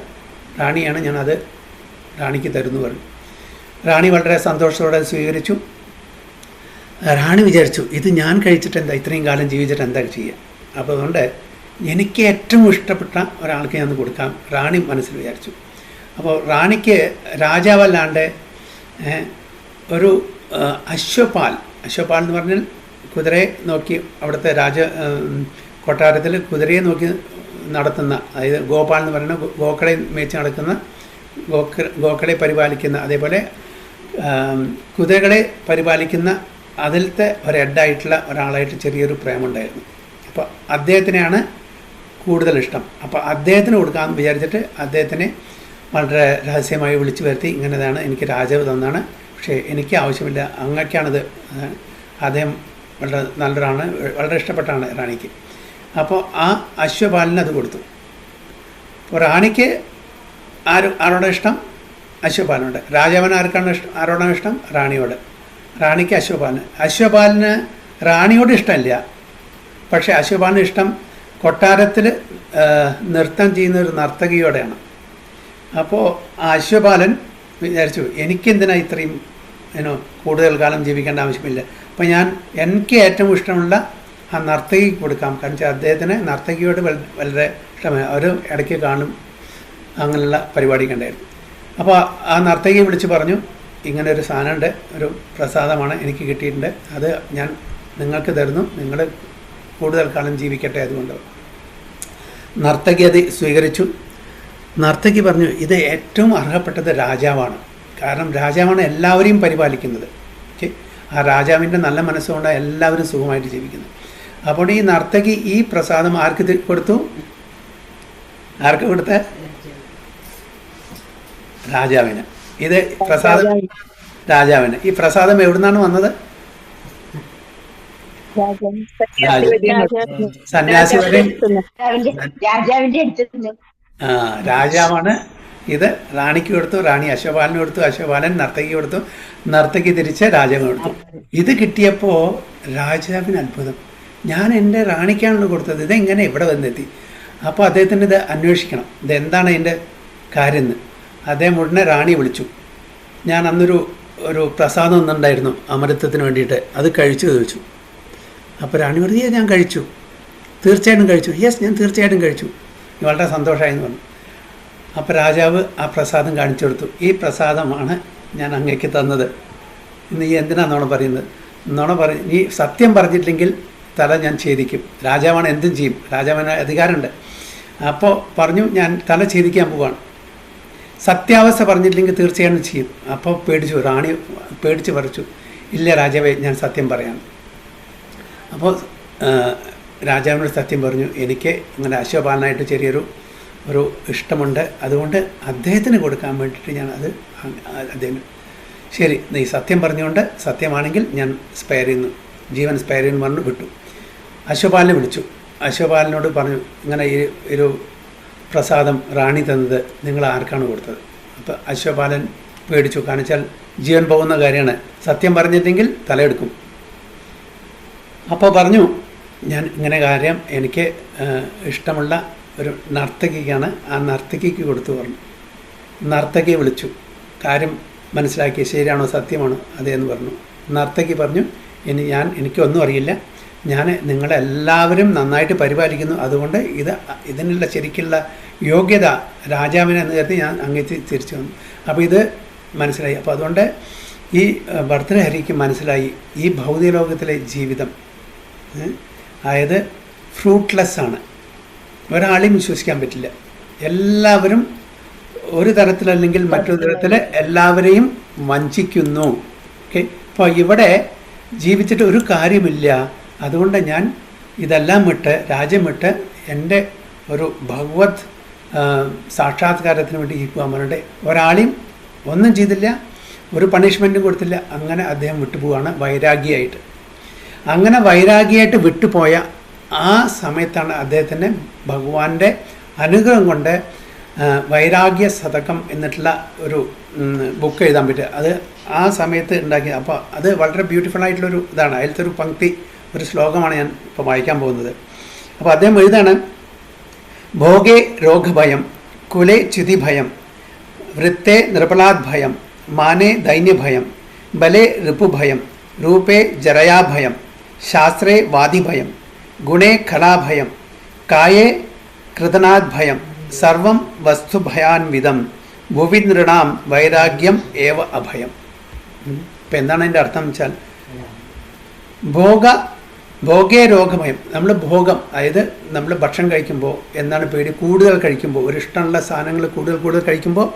റാണിയാണ്, ഞാനത് റാണിക്ക് തരുന്നു പറഞ്ഞു. റാണി വളരെ സന്തോഷത്തോടെ സ്വീകരിച്ചു. റാണി വിചാരിച്ചു, ഇത് ഞാൻ കഴിച്ചിട്ട് എന്താ, ഇത്രയും കാലം ജീവിച്ചിട്ട് എന്താ ചെയ്യുക? അപ്പോൾ അതുകൊണ്ട് എനിക്ക് ഏറ്റവും ഇഷ്ടപ്പെട്ട ഒരാൾക്ക് ഞാൻ കൊടുക്കാം, റാണി മനസ്സിൽ വിചാരിച്ചു. അപ്പോൾ റാണിക്ക് രാജാവല്ലാണ്ട് ഒരു അശ്വപാൽ എന്ന് പറഞ്ഞാൽ കുതിരയെ നോക്കി, അവിടുത്തെ കൊട്ടാരത്തിൽ കുതിരയെ നോക്കി നടത്തുന്ന, അതായത് ഗോപാൽ എന്ന് പറയുന്ന ഗോക്കളെ മേച്ച് നടക്കുന്ന, ഗോക്കളെ പരിപാലിക്കുന്ന, അതേപോലെ കുതിരകളെ പരിപാലിക്കുന്ന അതിലത്തെ ഒരു ഹെഡായിട്ടുള്ള ഒരാളായിട്ട് ചെറിയൊരു പ്രേമുണ്ടായിരുന്നു. അപ്പോൾ അദ്ദേഹത്തിനെയാണ് കൂടുതൽ ഇഷ്ടം. അപ്പോൾ അദ്ദേഹത്തിന് കൊടുക്കാമെന്ന് വിചാരിച്ചിട്ട് അദ്ദേഹത്തിനെ വളരെ രഹസ്യമായി വിളിച്ചു വരുത്തി, ഇങ്ങനെതാണ് എനിക്ക് രാജാവ് തന്നാണ്, പക്ഷേ എനിക്ക് ആവശ്യമില്ല, അങ്ങനെയൊക്കെയാണിത്. അദ്ദേഹം വളരെ നല്ലൊരാണ്, വളരെ ഇഷ്ടപ്പെട്ടാണ് റാണിക്ക്. അപ്പോൾ ആ അശ്വപാലിന് അത് കൊടുത്തു. അപ്പോൾ റാണിക്ക് ആരോടാണ് ഇഷ്ടം? അശ്വപാലിനോട്. രാജാവിന് ആരോടാണ് ഇഷ്ടം? റാണിയോട്. റാണിക്ക് അശ്വപാലന് റാണിയോട് ഇഷ്ടമില്ല. പക്ഷേ അശ്വപാലന് ഇഷ്ടം കൊട്ടാരത്തിൽ നൃത്തം ചെയ്യുന്ന ഒരു നർത്തകിയോടെയാണ്. അപ്പോൾ ആ അശ്വപാലൻ വിചാരിച്ചു, എനിക്കെന്തിനാ ഇത്രയും കൂടുതൽ കാലം ജീവിക്കേണ്ട ആവശ്യമില്ല. അപ്പോൾ എനിക്ക് ഏറ്റവും ഇഷ്ടമുള്ള ആ നർത്തകിക്ക് കൊടുക്കാം. കാരണം വെച്ചാൽ അദ്ദേഹത്തിന് നർത്തകിയോട് വളരെ ഇഷ്ടമായി. അവർ ഇടയ്ക്ക് കാണും, അങ്ങനെയുള്ള പരിപാടിയൊക്കെ ഉണ്ടായിരുന്നു. അപ്പോൾ ആ നർത്തകിയെ വിളിച്ച് പറഞ്ഞു, ഇങ്ങനെ ഒരു സാധനമുണ്ട്, ഒരു പ്രസാദമാണ് എനിക്ക് കിട്ടിയിട്ടുണ്ട്, അത് ഞാൻ നിങ്ങൾക്ക് തരുന്നു, നിങ്ങൾ കൂടുതൽ കാലം ജീവിക്കട്ടെ. അതുകൊണ്ട് നർത്തകി അത് സ്വീകരിച്ചു. നർത്തകി പറഞ്ഞു, ഇത് ഏറ്റവും അർഹപ്പെട്ടത് രാജാവാണ്. കാരണം രാജാവാണ് എല്ലാവരെയും പരിപാലിക്കുന്നത്. ഓക്കെ, ആ രാജാവിൻ്റെ നല്ല മനസ്സുകൊണ്ട് എല്ലാവരും സുഖമായിട്ട് ജീവിക്കുന്നു. അപ്പോൾ ഈ നർത്തകി ഈ പ്രസാദം ആർക്ക് കൊടുത്തു? ആർക്ക് കൊടുത്ത? രാജാവിന്. ഇത് പ്രസാദം രാജാവിന്. ഈ പ്രസാദം എവിടുന്നാണ് വന്നത്? സന്യാസി വരെ രാജാവാണ് ഇത് റാണിക്ക് കൊടുത്തു, റാണി അശ്വപാലന് കൊടുത്തു, അശ്വപാലൻ നർത്തകി കൊടുത്തു, നർത്തകി തിരിച്ച് രാജാവിന് കൊടുത്തു. ഇത് കിട്ടിയപ്പോൾ രാജാവിന് അത്ഭുതം, ഞാൻ എൻ്റെ റാണിക്കാണല്ലോ കൊടുത്തത്, ഇതെങ്ങനെ ഇവിടെ വന്നെത്തി? അപ്പോൾ അദ്ദേഹത്തിന് ഇത് അന്വേഷിക്കണം, ഇതെന്താണ് ഇതിൻ്റെ കാര്യം എന്ന്. അദ്ദേഹം ഉടനെ റാണി വിളിച്ചു. ഞാൻ ഒരു പ്രസാദം ഒന്നുണ്ടായിരുന്നു അമരത്വത്തിന് വേണ്ടിയിട്ട്, അത് കഴിച്ചു ചോദിച്ചു. അപ്പോൾ റാണി പറഞ്ഞു, ഞാൻ കഴിച്ചു, തീർച്ചയായിട്ടും കഴിച്ചു. യെസ്, ഞാൻ തീർച്ചയായിട്ടും കഴിച്ചു, വളരെ സന്തോഷമായെന്ന് പറഞ്ഞു. അപ്പോൾ രാജാവ് ആ പ്രസാദം കാണിച്ചു കൊടുത്തു. ഈ പ്രസാദമാണ് ഞാൻ അങ്ങേക്ക് തന്നത്. നീ എന്തിനാണ് നുണ പറയുന്നത്? നീ സത്യം പറഞ്ഞിട്ടില്ലെങ്കിൽ തല ഞാൻ ഛേദിക്കും. രാജാവാണ്, എന്തും ചെയ്യും, രാജാവിന് അധികാരമുണ്ട്. അപ്പോൾ പറഞ്ഞു, ഞാൻ തല ഛേദിക്കാൻ പോവാണ്. സത്യാവസ്ഥ പറഞ്ഞിട്ടില്ലെങ്കിൽ തീർച്ചയായും ചെയ്യും. അപ്പോൾ റാണി പേടിച്ച് പറിച്ചു, ഇല്ല രാജാവേ, ഞാൻ സത്യം പറയാം. അപ്പോൾ രാജാവിനോട് സത്യം പറഞ്ഞു, എനിക്ക് അങ്ങനെ അശ്വപാലനായിട്ട് ചെറിയൊരു ഇഷ്ടമുണ്ട്, അതുകൊണ്ട് അദ്ദേഹത്തിന് കൊടുക്കാൻ വേണ്ടിയിട്ട് ഞാനത് അദ്ദേഹം ശരി, നീ സത്യം പറഞ്ഞുകൊണ്ട് സത്യമാണെങ്കിൽ ഞാൻ ജീവൻ സ്പെയർ ചെയ്യുന്നു പറഞ്ഞു വിട്ടു. അശ്വപാലനെ വിളിച്ചു. അശ്വപാലനോട് പറഞ്ഞു, ഇങ്ങനെ ഈ ഒരു പ്രസാദം റാണി തന്നത് നിങ്ങൾ ആർക്കാണ് കൊടുത്തത്? അപ്പോൾ അശ്വപാലൻ പേടിച്ചു, കാണിച്ചാൽ ജീവൻ പോകുന്ന കാര്യമാണ്, സത്യം പറഞ്ഞിട്ടെങ്കിൽ തലയെടുക്കും. അപ്പോൾ പറഞ്ഞു, ഞാൻ ഇങ്ങനെ കാര്യം എനിക്ക് ഇഷ്ടമുള്ള ഒരു നർത്തകിക്കാണ്, ആ നർത്തകിക്ക് കൊടുത്തു പറഞ്ഞു. നർത്തകിയെ വിളിച്ചു, കാര്യം മനസ്സിലാക്കി, ശരിയാണോ സത്യമാണോ അതേന്ന് പറഞ്ഞു. നർത്തകി പറഞ്ഞു, എനിക്കൊന്നും അറിയില്ല, ഞാൻ നിങ്ങളെല്ലാവരും നന്നായിട്ട് പരിപാലിക്കുന്നു, അതുകൊണ്ട് ഇതിനുള്ള ശരിക്കുള്ള യോഗ്യത രാജാവിനെ എന്ന് കരുതി ഞാൻ അങ്ങേക്ക് തിരിച്ചു വന്നു. അപ്പോൾ ഇത് മനസ്സിലായി. അപ്പോൾ അതുകൊണ്ട് ഈ ഭർതൃഹരിക്ക് മനസ്സിലായി, ഈ ഭൗതിക ലോകത്തിലെ ജീവിതം അതായത് ഫ്രൂട്ട്ലെസ് ആണ്, ഒരാളെയും വിശ്വസിക്കാൻ പറ്റില്ല. എല്ലാവരും ഒരു തരത്തിലല്ലെങ്കിൽ മറ്റൊരു തരത്തിൽ എല്ലാവരെയും വഞ്ചിക്കുന്നു. ഓക്കെ, അപ്പോൾ ഇവിടെ ജീവിച്ചിട്ട് ഒരു കാര്യമില്ല. അതുകൊണ്ട് ഞാൻ ഇതെല്ലാം രാജ്യം വിട്ട് എൻ്റെ ഒരു ഭഗവത് സാക്ഷാത്കാരത്തിന് വേണ്ടി പോകാൻ പറഞ്ഞിട്ട് ഒരാളെയും ഒന്നും ചെയ്തില്ല, ഒരു പണിഷ്മെൻറ്റും കൊടുത്തില്ല. അങ്ങനെ അദ്ദേഹം വിട്ടുപോവാണ് വൈരാഗിയായിട്ട്. അങ്ങനെ വൈരാഗിയായിട്ട് വിട്ടുപോയ ആ സമയത്താണ് അദ്ദേഹത്തിന് ഭഗവാന്റെ അനുഗ്രഹം കൊണ്ട് വൈരാഗ്യ ശതകം എന്നിട്ടുള്ള ഒരു ബുക്ക് എഴുതാൻ പറ്റുക. അത് ആ സമയത്ത് ഉണ്ടാക്കി. അപ്പോൾ അത് വളരെ ബ്യൂട്ടിഫുൾ ആയിട്ടുള്ളൊരു ഇതാണ്. അതിലത്തെ ഒരു പങ്ക്തി, ഒരു ശ്ലോകമാണ് ഞാൻ ഇപ്പോൾ വായിക്കാൻ പോകുന്നത്. അപ്പോൾ അദ്ദേഹം എഴുതാണ്, ഭോഗേ രോഗഭയം, കുലേ ച്യുതിഭയം, വൃത്തേ നൃപലാദ് ഭയം, മാനേ ദൈന്യഭയം, ബലേ ഋപുഭയം, രൂപേ ജരയാഭയം, ശാസ്ത്രേ വാദിഭയം, ഗുണേ ഖലാഭയം, കായേ കൃതനാദ് ഭയം, സർവം വസ്തുഭയാൻവിധം, ഭുവി നൃണാം വൈരാഗ്യം ഏവ അഭയം. ഇപ്പം എന്താണ് അതിൻ്റെ അർത്ഥം വെച്ചാൽ, ഭോഗേ രോഗഭയം, നമ്മൾ ഭോഗം, അതായത് നമ്മൾ ഭക്ഷണം കഴിക്കുമ്പോൾ എന്താണ് പേടി? കൂടുതൽ കഴിക്കുമ്പോൾ, ഒരു ഇഷ്ടമുള്ള സാധനങ്ങൾ കൂടുതൽ കഴിക്കുമ്പോൾ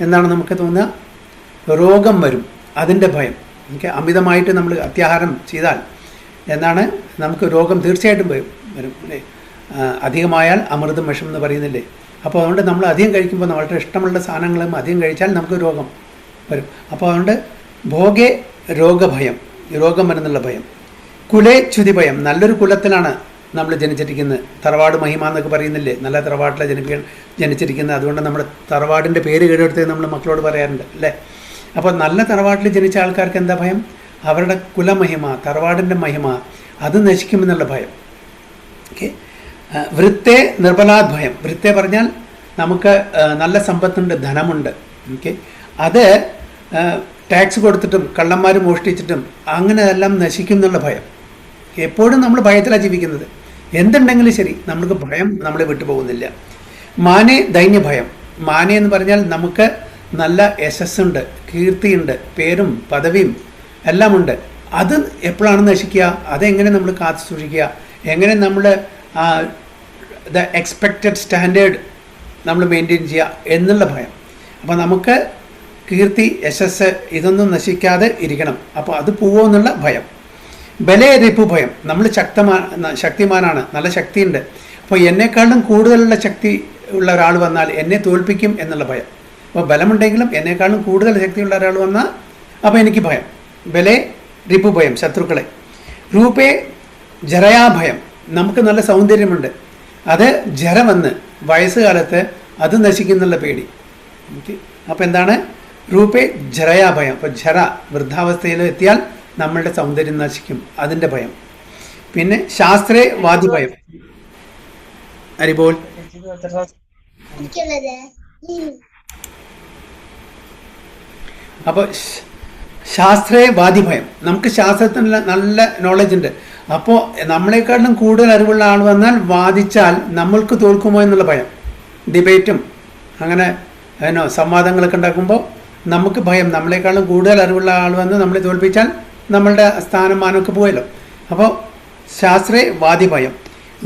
എന്താണ് നമുക്ക് തോന്നുക? രോഗം വരും, അതിൻ്റെ ഭയം. അമിതമായിട്ട് നമ്മൾ അത്യാഹാരം ചെയ്താൽ എന്താണ് നമുക്ക് രോഗം തീർച്ചയായിട്ടും വരും അല്ലേ? അധികമായാൽ അമൃതം വിഷം എന്ന് പറയുന്നില്ലേ? അപ്പോൾ അതുകൊണ്ട് നമ്മൾ അധികം കഴിക്കുമ്പോൾ നമ്മളുടെ ഇഷ്ടമുള്ള സാധനങ്ങളും അധികം കഴിച്ചാൽ നമുക്ക് രോഗം വരും. അപ്പോൾ അതുകൊണ്ട് ഭോഗേ രോഗഭയം, രോഗം വരുന്നുള്ള ഭയം. കുലേ ച്യുതി ഭയം, നല്ലൊരു കുലത്തിലാണ് നമ്മൾ ജനിച്ചിരിക്കുന്നത്. തറവാട് മഹിമ എന്നൊക്കെ പറയുന്നില്ലേ? നല്ല തറവാട്ടിലെ ജനിച്ചിരിക്കുന്നത്. അതുകൊണ്ട് നമ്മുടെ തറവാടിൻ്റെ പേര് കേടെടുത്ത് നമ്മൾ മക്കളോട് പറയാറുണ്ട് അല്ലേ? അപ്പോൾ നല്ല തറവാട്ടിൽ ജനിച്ച ആൾക്കാർക്ക് എന്താ ഭയം? അവരുടെ കുലമഹിമ, തറവാടിൻ്റെ മഹിമ അത് നശിക്കുമെന്നുള്ള ഭയം. ഓക്കെ. വൃത്തെ നിർബലാത് ഭയം. വൃത്തെ പറഞ്ഞാൽ നമുക്ക് നല്ല സമ്പത്തുണ്ട്, ധനമുണ്ട്. ഓക്കെ. അത് ടാക്സ് കൊടുത്തിട്ടും കള്ളന്മാർ മോഷ്ടിച്ചിട്ടും അങ്ങനെ എല്ലാം നശിക്കും എന്നുള്ള ഭയം. എപ്പോഴും നമ്മൾ ഭയത്തിലാണ് ജീവിക്കുന്നത്. എന്തുണ്ടെങ്കിലും ശരി, നമുക്ക് ഭയം നമ്മളെ വിട്ടുപോകുന്നില്ല. മാനെ ദൈന്യഭയം. മാനെ എന്ന് പറഞ്ഞാൽ നമുക്ക് നല്ല യശസ്സുണ്ട്, കീർത്തിയുണ്ട്, പേരും പദവിയും എല്ലാം ഉണ്ട്. അത് എപ്പോഴാണ് നശിക്കുക? അതെങ്ങനെ നമ്മൾ കാത്തു സൂക്ഷിക്കുക? എങ്ങനെ നമ്മൾ ദ എക്സ്പെക്റ്റഡ് സ്റ്റാൻഡേർഡ് നമ്മൾ മെയിൻറ്റെയിൻ ചെയ്യുക എന്നുള്ള ഭയം. അപ്പോൾ നമുക്ക് കീർത്തി, യശസ് ഇതൊന്നും നശിക്കാതെ ഇരിക്കണം. അപ്പോൾ അത് പോവുമെന്നുള്ള ഭയം. ബലേ റിപ്പു ഭയം. നമ്മൾ ശക്തിമാനാണ്, നല്ല ശക്തിയുണ്ട്. അപ്പോൾ എന്നെക്കാളും കൂടുതലുള്ള ശക്തി ഉള്ള ഒരാൾ വന്നാൽ എന്നെ തോൽപ്പിക്കും എന്നുള്ള ഭയം. അപ്പോൾ ബലമുണ്ടെങ്കിലും എന്നെക്കാളും കൂടുതൽ ശക്തിയുള്ള ഒരാൾ വന്നാൽ അപ്പോൾ എനിക്ക് ഭയം. ബലേ റിപ്പു ഭയം, ശത്രുക്കളെ. രൂപേ ജരയാഭയം. നമുക്ക് നല്ല സൗന്ദര്യമുണ്ട്, അത് ജര വന്ന് വയസ്സുകാലത്ത് അത് നശിക്കുന്നുള്ള പേടി. ഓക്കെ. അപ്പോൾ എന്താണ്? രൂപേ ജരയാഭയം. അപ്പോൾ ജര വൃദ്ധാവസ്ഥയിൽ എത്തിയാൽ നമ്മളുടെ സൗന്ദര്യം നശിക്കും, അതിൻ്റെ ഭയം. പിന്നെ ശാസ്ത്രേ വാദിഭയം. അരിബോൾ. അപ്പോൾ ശാസ്ത്രേ വാദിഭയം. നമുക്ക് ശാസ്ത്രത്തിന് നല്ല നോളജ് ഉണ്ട്. അപ്പോൾ നമ്മളെക്കാളും കൂടുതൽ അറിവുള്ള ആൾ വന്നാൽ വാദിച്ചാൽ നമ്മൾക്ക് തോൽക്കുമോ എന്നുള്ള ഭയം. ഡിബേറ്റും അങ്ങനെ സംവാദങ്ങളൊക്കെ ഉണ്ടാക്കുമ്പോൾ നമുക്ക് ഭയം, നമ്മളെക്കാളും കൂടുതൽ അറിവുള്ള ആൾ വന്ന് നമ്മളെ തോൽപ്പിച്ചാൽ നമ്മളുടെ സ്ഥാനമാനമൊക്കെ പോയല്ലോ. അപ്പോൾ ശാസ്ത്രേ വാദിഭയം.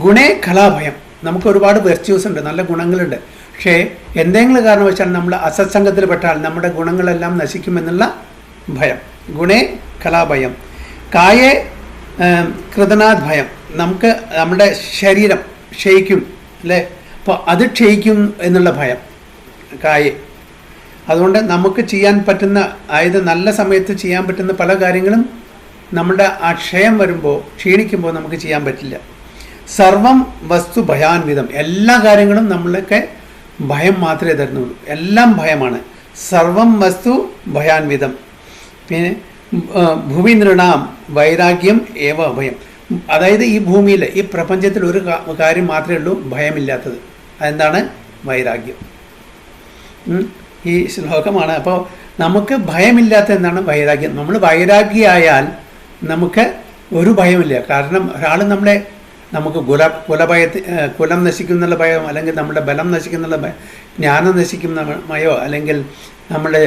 ഗുണേ കലാഭയം. നമുക്ക് ഒരുപാട് വെർച്യൂസ് ഉണ്ട്, നല്ല ഗുണങ്ങളുണ്ട്. പക്ഷേ എന്തെങ്കിലും കാരണവശാൽ നമ്മൾ അസത്സംഗത്തിൽ പെട്ടാൽ നമ്മുടെ ഗുണങ്ങളെല്ലാം നശിക്കുമെന്നുള്ള ഭയം. ഗുണേ കലാഭയം. കായേ കൃതനാഥ് ഭയം. നമുക്ക് നമ്മുടെ ശരീരം ക്ഷയിക്കും അല്ലേ? അപ്പോൾ അത് ക്ഷയിക്കും എന്നുള്ള ഭയം കായേ. അതുകൊണ്ട് നമുക്ക് ചെയ്യാൻ പറ്റുന്ന, അതായത് നല്ല സമയത്ത് ചെയ്യാൻ പറ്റുന്ന പല കാര്യങ്ങളും നമ്മുടെ ആ ക്ഷയം വരുമ്പോൾ, ക്ഷീണിക്കുമ്പോൾ നമുക്ക് ചെയ്യാൻ പറ്റില്ല. സർവം വസ്തു ഭയാൻവിധം. എല്ലാ കാര്യങ്ങളും നമ്മളൊക്കെ ഭയം മാത്രമേ തരുന്നുള്ളൂ, എല്ലാം ഭയമാണ്. സർവം വസ്തു ഭയാൻവിധം. പിന്നെ ഭൂമി നൃണാം വൈരാഗ്യം ഏവ അഭയം. അതായത് ഈ ഭൂമിയിൽ, ഈ പ്രപഞ്ചത്തിൽ ഒരു കാര്യം മാത്രമേ ഉള്ളൂ ഭയമില്ലാത്തത്. അതെന്താണ്? വൈരാഗ്യം. ഈ ശ്ലോകമാണ്. അപ്പോൾ നമുക്ക് ഭയമില്ലാത്ത എന്താണ്? വൈരാഗ്യം. നമ്മൾ വൈരാഗ്യമായാൽ നമുക്ക് ഒരു ഭയമില്ല. കാരണം ഒരാൾ നമുക്ക് കുലം നശിക്കുന്നുള്ള ഭയം, അല്ലെങ്കിൽ നമ്മുടെ ബലം നശിക്കുന്നുള്ള ഭയം, ജ്ഞാനം നശിക്കുന്ന ഭയോ, അല്ലെങ്കിൽ നമ്മുടെ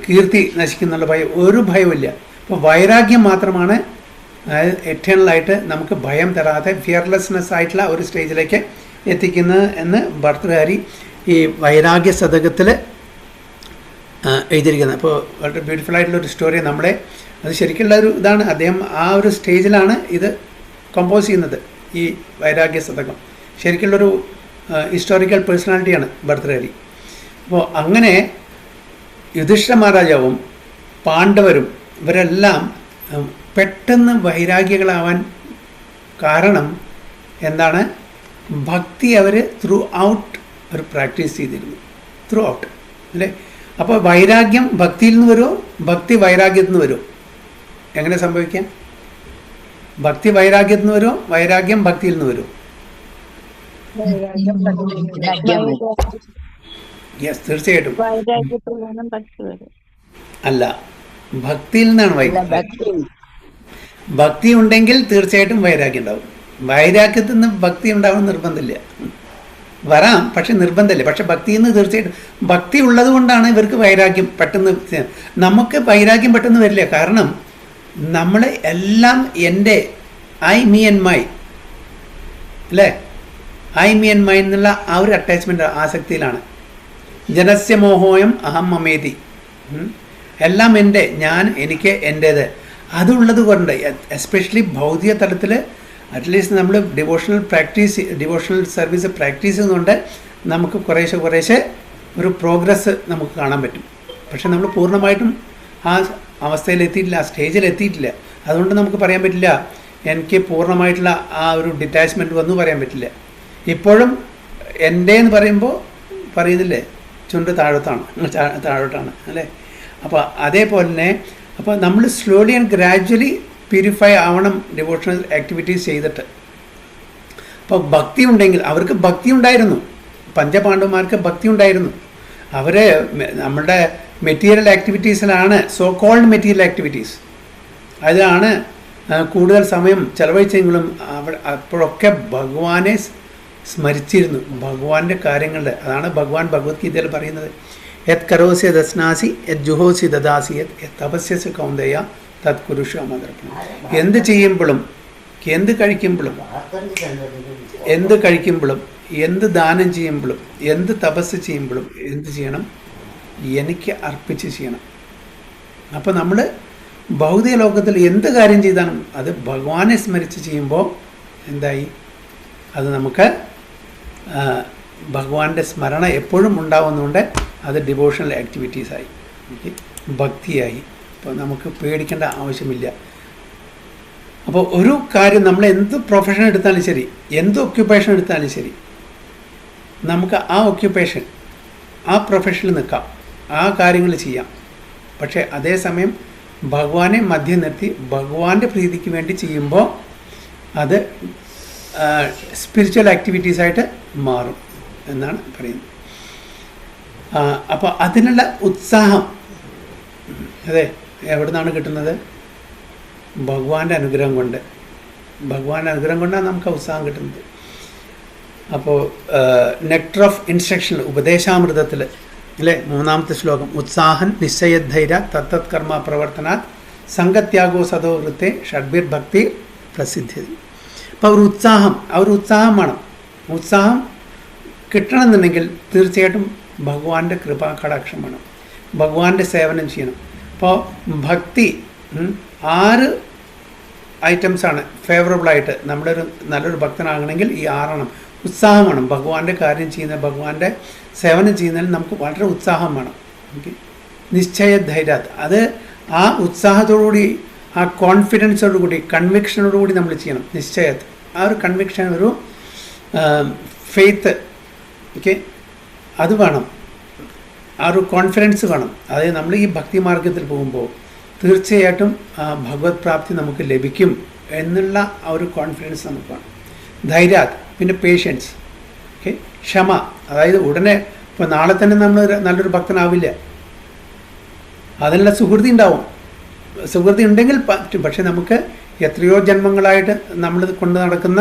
കീർത്തി നശിക്കുന്നുള്ള ഭയം, ഒരു ഭയമില്ല. അപ്പോൾ വൈരാഗ്യം മാത്രമാണ് എറ്റേണലായിട്ട് നമുക്ക് ഭയം തരാതെ ഫിയർലെസ്നെസ് ആയിട്ടുള്ള ഒരു സ്റ്റേജിലേക്ക് എത്തിക്കുന്നത് എന്ന് ഭർത്തൃഹാരി ഈ വൈരാഗ്യ ശതകത്തിൽ എഴുതിയിരിക്കുന്നത്. അപ്പോൾ വളരെ ബ്യൂട്ടിഫുൾ ആയിട്ടുള്ളൊരു സ്റ്റോറി. അത് ശരിക്കുള്ള ഒരു ഇതാണ്. അദ്ദേഹം ആ ഒരു സ്റ്റേജിലാണ് ഇത് കമ്പോസ് ചെയ്യുന്നത്, ഈ വൈരാഗ്യ ശതകം. ശരിക്കുള്ളൊരു ഹിസ്റ്റോറിക്കൽ പേഴ്സണാലിറ്റിയാണ് ഭർത്തൃഹരി. അപ്പോൾ അങ്ങനെ യുധിഷ്ഠിര മഹാരാജാവും പാണ്ഡവരും ഇവരെല്ലാം പെട്ടെന്ന് വൈരാഗ്യങ്ങളാവാൻ കാരണം എന്താണ്? ഭക്തി അവർ ത്രൂ ഔട്ട് അവർ പ്രാക്ടീസ് ചെയ്തിരുന്നു, ത്രൂ ഔട്ട് അല്ലേ? അപ്പോൾ വൈരാഗ്യം ഭക്തിയിൽ നിന്ന് വരുമോ, ഭക്തി വൈരാഗ്യത്തിൽ നിന്ന് വരുമോ? എങ്ങനെ സംഭവിക്കാം? ഭക്തി വൈരാഗ്യത്തിൽ നിന്ന് വരുമോ, വൈരാഗ്യം ഭക്തിയിൽ നിന്ന് വരുമോ? യെസ്, തീർച്ചയായിട്ടും. അല്ല, ഭക്തിയിൽ നിന്നാണ് വൈരാഗ്യം. ഭക്തി ഉണ്ടെങ്കിൽ തീർച്ചയായിട്ടും വൈരാഗ്യം ഉണ്ടാവും. വൈരാഗ്യത്തിൽ നിന്ന് ഭക്തി ഉണ്ടാവുന്ന നിർബന്ധമില്ല. വരാം, പക്ഷെ നിർബന്ധമില്ല. പക്ഷെ ഭക്തിയിൽ നിന്ന് തീർച്ചയായിട്ടും, ഭക്തി ഉള്ളത് കൊണ്ടാണ് ഇവർക്ക് വൈരാഗ്യം പെട്ടെന്ന്. നമുക്ക് വൈരാഗ്യം പെട്ടെന്ന് വരില്ല. കാരണം നമ്മൾ എല്ലാം എൻ്റെ, ഐ മീ ആൻഡ് മൈ അല്ലേ, ഐ മീ ആൻഡ് മൈ എന്നുള്ള ആ ഒരു അറ്റാച്ച്മെൻ്റ്, ആസക്തിയിലാണ്. ജനസ്യ മോഹോയം അഹം മമേതി. എല്ലാം എൻ്റെ, ഞാൻ, എനിക്ക്, എൻ്റേത്, അതുള്ളത് കൊണ്ട് എസ്പെഷ്യലി ഭൗതിക തലത്തിൽ അറ്റ്ലീസ്റ്റ് നമ്മൾ ഡിവോഷണൽ സർവീസ് പ്രാക്ടീസ് ചെയ്യുന്നതുകൊണ്ട് നമുക്ക് കുറേശ്ശെ ഒരു പ്രോഗ്രസ് നമുക്ക് കാണാൻ പറ്റും. പക്ഷെ നമ്മൾ പൂർണ്ണമായിട്ടും ആ അവസ്ഥയിലെത്തിയിട്ടില്ല, ആ സ്റ്റേജിലെത്തിയിട്ടില്ല. അതുകൊണ്ട് നമുക്ക് പറയാൻ പറ്റില്ല എനിക്ക് പൂർണ്ണമായിട്ടുള്ള ആ ഒരു ഡിറ്റാച്ച്മെൻറ്റ് വന്നു പറയാൻ പറ്റില്ല. ഇപ്പോഴും എൻ്റെ എന്ന് പറയുന്നില്ലേ, ചുണ്ട് താഴോട്ടാണ് അല്ലേ? അപ്പോൾ അതേപോലെ തന്നെ അപ്പോൾ നമ്മൾ സ്ലോലി ആൻഡ് ഗ്രാജ്വലി പ്യൂരിഫൈ ആവണം ഡിവോഷണൽ ആക്ടിവിറ്റീസ് ചെയ്തിട്ട്. അപ്പോൾ ഭക്തി ഉണ്ടെങ്കിൽ, അവർക്ക് ഭക്തി ഉണ്ടായിരുന്നു, പഞ്ചപാണ്ഡവന്മാർക്ക് ഭക്തി ഉണ്ടായിരുന്നു. അവർ നമ്മുടെ മെറ്റീരിയൽ ആക്ടിവിറ്റീസിലാണ്, സോ കോൾഡ് മെറ്റീരിയൽ ആക്ടിവിറ്റീസ്, അതിലാണ് കൂടുതൽ സമയം ചെലവഴിച്ചെങ്കിലും അപ്പോഴൊക്കെ ഭഗവാനെ സ്മരിച്ചിരുന്നു, ഭഗവാന്റെ കാര്യങ്ങളുടെ. അതാണ് ഭഗവാൻ ഭഗവത്ഗീതയിൽ പറയുന്നത്, യത് കരോസി ദസ്നാസി യത് ജുഹോസി ദദാസി യത് തപസ്യസ് കൗന്ദയ തത് കുരുഷു അമതർപ്പണം. എന്ത് ചെയ്യുമ്പോഴും, എന്ത് കഴിക്കുമ്പോഴും, എന്ത് ദാനം ചെയ്യുമ്പോഴും, എന്ത് തപസ് ചെയ്യുമ്പോഴും എന്ത് ചെയ്യണം? എനിക്ക് അർപ്പിച്ച് ചെയ്യണം. അപ്പോൾ നമ്മൾ ഭൗതിക ലോകത്തിൽ എന്ത് കാര്യം ചെയ്താലും അത് ഭഗവാനെ സ്മരിച്ച് ചെയ്യുമ്പോൾ എന്തായി? അത് നമുക്ക് ഭഗവാന്റെ സ്മരണ എപ്പോഴും ഉണ്ടാവുന്നതുകൊണ്ട് അത് ഡിവോഷണൽ ആക്ടിവിറ്റീസായി, ഭക്തിയായി. അപ്പോൾ നമുക്ക് പേടിക്കേണ്ട ആവശ്യമില്ല. അപ്പോൾ ഒരു കാര്യം, നമ്മൾ എന്ത് പ്രൊഫഷൻ എടുത്താലും ശരി, എന്ത് ഒക്യുപ്പേഷൻ എടുത്താലും ശരി, നമുക്ക് ആ ഒക്യുപ്പേഷൻ, ആ പ്രൊഫഷനിൽ നിൽക്കാം, ആ കാര്യങ്ങൾ ചെയ്യാം. പക്ഷേ അതേസമയം ഭഗവാനെ മധ്യം നിർത്തി ഭഗവാന്റെ പ്രീതിക്ക് വേണ്ടി ചെയ്യുമ്പോൾ അത് സ്പിരിച്വൽ ആക്ടിവിറ്റീസായിട്ട് മാറും എന്നാണ് പറയുന്നത്. അപ്പോൾ അതിനുള്ള ഉത്സാഹം അതെ എവിടെ നിന്നാണ് കിട്ടുന്നത്? ഭഗവാന്റെ അനുഗ്രഹം കൊണ്ട്. ഭഗവാന്റെ അനുഗ്രഹം കൊണ്ടാണ് നമുക്ക് ഉത്സാഹം കിട്ടുന്നത്. അപ്പോൾ നെക്ടർ ഓഫ് ഇൻസ്ട്രക്ഷൻ ഉപദേശാമൃതത്തിൽ അല്ലേ, 3-ാമത്തെ ശ്ലോകം, ഉത്സാഹൻ നിശ്ചയധൈര്യ തത്തത് കർമ്മ പ്രവർത്തനാത് സംഗത്യാഗോ സദോ വൃത്തെ ഷഡ്ഭിർ ഭക്തി പ്രസിദ്ധി. അപ്പോൾ ഒരു ഉത്സാഹം വേണം. ഉത്സാഹം കിട്ടണമെന്നുണ്ടെങ്കിൽ തീർച്ചയായിട്ടും ഭഗവാന്റെ കൃപാകടാക്ഷം വേണം, ഭഗവാന്റെ സേവനം ചെയ്യണം. അപ്പോൾ ഭക്തി 6 ഐറ്റംസാണ് ഫേവറബിളായിട്ട് നമ്മളൊരു നല്ലൊരു ഭക്തനാകണമെങ്കിൽ ഈ 6 ഉത്സാഹം വേണം. ഭഗവാന്റെ കാര്യം ചെയ്യുന്ന, ഭഗവാന്റെ സേവനം ചെയ്യുന്നതിൽ നമുക്ക് വളരെ ഉത്സാഹം വേണം. ഓക്കെ, നിശ്ചയധൈര്യ, അത് ആ ഉത്സാഹത്തോടുകൂടി, ആ കോൺഫിഡൻസോടുകൂടി, കൺവിക്ഷനോടുകൂടി നമ്മൾ ചെയ്യണം. നിശ്ചയത്, ആ ഒരു കൺവിക്ഷൻ, ഒരു ഫെയ്ത്ത്, ഓക്കെ, അത് വേണം. ആ ഒരു കോൺഫിഡൻസ് വേണം. അതായത് നമ്മൾ ഈ ഭക്തി മാർഗത്തിൽ പോകുമ്പോൾ തീർച്ചയായിട്ടും ഭഗവത് പ്രാപ്തി നമുക്ക് ലഭിക്കും എന്നുള്ള ആ ഒരു കോൺഫിഡൻസ് നമുക്ക് വേണം. ധൈര്യാത്, പിന്നെ പേഷ്യൻസ്, ഓക്കെ, ക്ഷമ. അതായത് ഉടനെ ഇപ്പോൾ നാളെ തന്നെ നമ്മൾ നല്ലൊരു ഭക്തനാവില്ല, അതിനുള്ള സുഹൃതി ഉണ്ടാവും. സുഹൃതി ഉണ്ടെങ്കിൽ പറ്റും. പക്ഷെ നമുക്ക് എത്രയോ ജന്മങ്ങളായിട്ട് നമ്മൾ കൊണ്ട് നടക്കുന്ന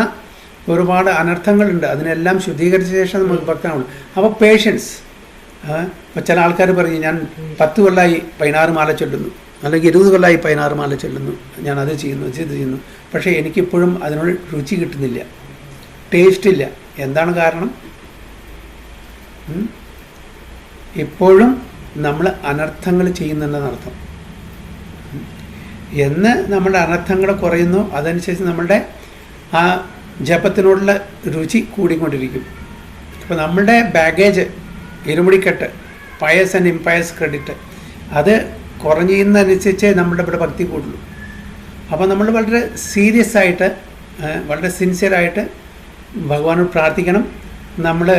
ഒരുപാട് അനർത്ഥങ്ങളുണ്ട്. അതിനെല്ലാം ശുദ്ധീകരിച്ച ശേഷം നമുക്ക് ഭക്തനാവുള്ളൂ. അപ്പോൾ പേഷ്യൻസ്. ഇപ്പോൾ ചില ആൾക്കാർ പറയും, ഞാൻ 10 കൊല്ലമായി 16 മാല ചൊല്ലുന്നു, അല്ലെങ്കിൽ 20 കൊല്ലമായി 16 മാല ചൊല്ലുന്നു, ഞാൻ അത് ചെയ്യുന്നു, ഇത് ചെയ്യുന്നു, പക്ഷേ എനിക്കിപ്പോഴും അതിനോട് രുചി കിട്ടുന്നില്ല, ടേസ്റ്റ് ഇല്ല. എന്താണ് കാരണം? ഇപ്പോഴും നമ്മൾ അനർത്ഥങ്ങൾ ചെയ്യുന്നുണ്ടെന്നർത്ഥം. എന്ന് നമ്മുടെ അനർത്ഥങ്ങൾ കുറയുന്നു, അതനുസരിച്ച് നമ്മളുടെ ആ ജപത്തിനോടുള്ള രുചി കൂടിക്കൊണ്ടിരിക്കും. അപ്പോൾ നമ്മളുടെ ബാഗേജ്, ഇരുമുടിക്കെട്ട്, പയസ് ആൻഡ് ഇമ്പയസ് ക്രെഡിറ്റ്, അത് കുറഞ്ഞുന്നതനുസരിച്ച് നമ്മുടെ ഇവിടെ ഭക്തി കൂടുള്ളൂ. അപ്പോൾ നമ്മൾ വളരെ സീരിയസ് ആയിട്ട്, വളരെ സിൻസിയറായിട്ട് ഭഗവാനോട് പ്രാർത്ഥിക്കണം. നമ്മൾ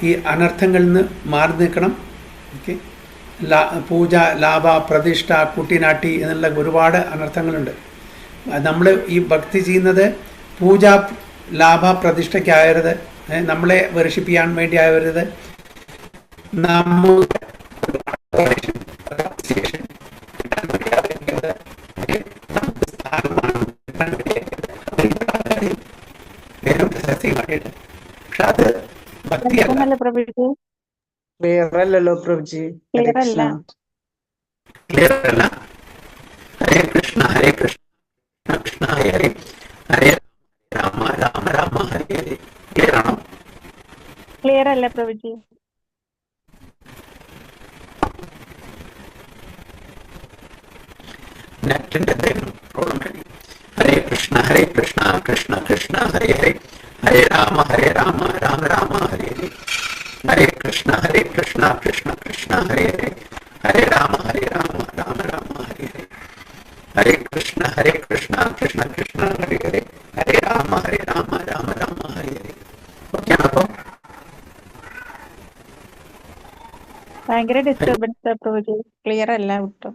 ഈ അനർത്ഥങ്ങളിൽ നിന്ന് മാറി നിൽക്കണം. ഓക്കെ, പൂജ, ലാഭ, പ്രതിഷ്ഠ, കുട്ടിനാട്ടി എന്നുള്ള ഒരുപാട് അനർത്ഥങ്ങളുണ്ട്. നമ്മൾ ഈ ഭക്തി ചെയ്യുന്നത് പൂജ, ലാഭ, പ്രതിഷ്ഠയ്ക്കായരുത്, നമ്മളെ വർഷിപ്പിക്കാൻ വേണ്ടി ആവരുത്. നമ്മുടെ ക്ലിയർ അല്ലല്ലോ പ്രഭുജി. ക്ലിയർ അല്ല. ക്ലിയർ അല്ല. ഹരേ കൃഷ്ണ ഹരേ കൃഷ്ണ കൃഷ്ണ ഹരേ ഹരേ, ഹരേ രാമ രാമ രാമ ഹരേ ഹരേ. ക്ലിയർ ആണോ? ക്ലിയർ അല്ല പ്രഭുജി. നെറ്റിന്റെ എന്തെങ്കിലും പ്രോബ്ലം കഴിയും. ഹരേ കൃഷ്ണ കൃഷ്ണ കൃഷ്ണ ഹരേ ഹരേ, ഹരേ രാമ രാമ രാമ ഹരേ ഹരേ. ഹരേ കൃഷ്ണ കൃഷ്ണ കൃഷ്ണ ഹരേ ഹരേ, ഹരേ രാമ രാമ രാമ ഹരേ ഹരേ. ഹരേ കൃഷ്ണ കൃഷ്ണ കൃഷ്ണ ഹരേ ഹരേ, ഹരേ രാമ രാമ രാമ ഹരേ ഹരേ. ഓക്കെ ആണോ? അപ്പം ഭയങ്കര ഡിസ്റ്റർബൻസ് പ്രഭുജി. ക്ലിയർ അല്ല ഒട്ടും.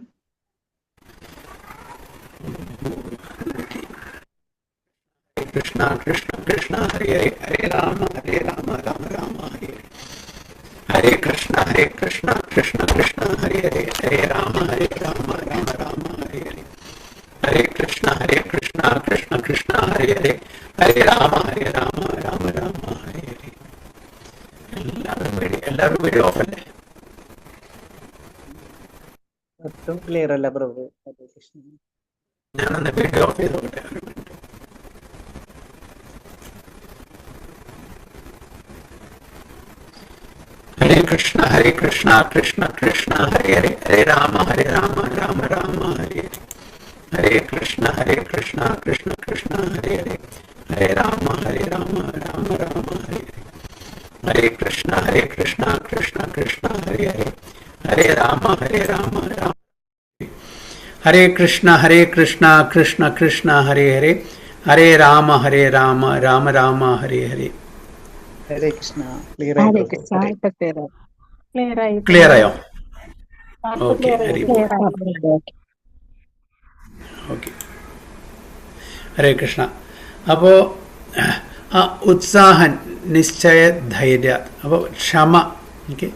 കൃഷ്ണ കൃഷ്ണ കൃഷ്ണ ഹരേ ഹരേ ഹരേ രാമ രാമ രാമ ഹരേ ഹരേ. ഹരേ കൃഷ്ണ കൃഷ്ണ കൃഷ്ണ ഹരേ ഹരേ ഹരേ രാമ രാമ രാമ ഹരേ ഹരേ. ഹരേ കൃഷ്ണ കൃഷ്ണ കൃഷ്ണ ഹരേ ഹരേ ഹരേ രാമ രാമ രാമ ഹരേ ഹരേ. എല്ലാവരും വീഡിയോ ഓഫല്ലേ? ഒട്ടും ക്ലിയർ അല്ല പ്രഭു. ഹരേ കൃഷ്ണ. ഞാനൊന്ന് വീഡിയോ ഓഫ് ചെയ്തോട്ടെ. ഹരേ കൃഷ്ണ കൃഷ്ണ കൃഷ്ണ ഹരേ ഹരേ ഹരേ രാമ രാമ രാമ ഹരേ ഹരേ. ഹരേ കൃഷ്ണ കൃഷ്ണ കൃഷ്ണ ഹരേ ഹരേ ഹരേ രാമ രാമ രാമ ഹരേ ഹരേ. ഹരേ കൃഷ്ണ കൃഷ്ണ കൃഷ്ണ ഹരേ ഹരേ ഹരേ രാമ രാമ. ഹരേ കൃഷ്ണ കൃഷ്ണ കൃഷ്ണ ഹരേ ഹരേ ഹരേ രാമ രാമ രാമ ഹരേ ഹരേ. ഹരേ കൃഷ്ണ. ക്ലിയർ ആയി. ക്ലിയർ ആയോ? Okay, okay. ഹരേ കൃഷ്ണ. അപ്പോൾ ആ ഉത്സാഹം, നിശ്ചയ, ധൈര്യ, അപ്പോൾ ക്ഷമ, ഓക്കെ,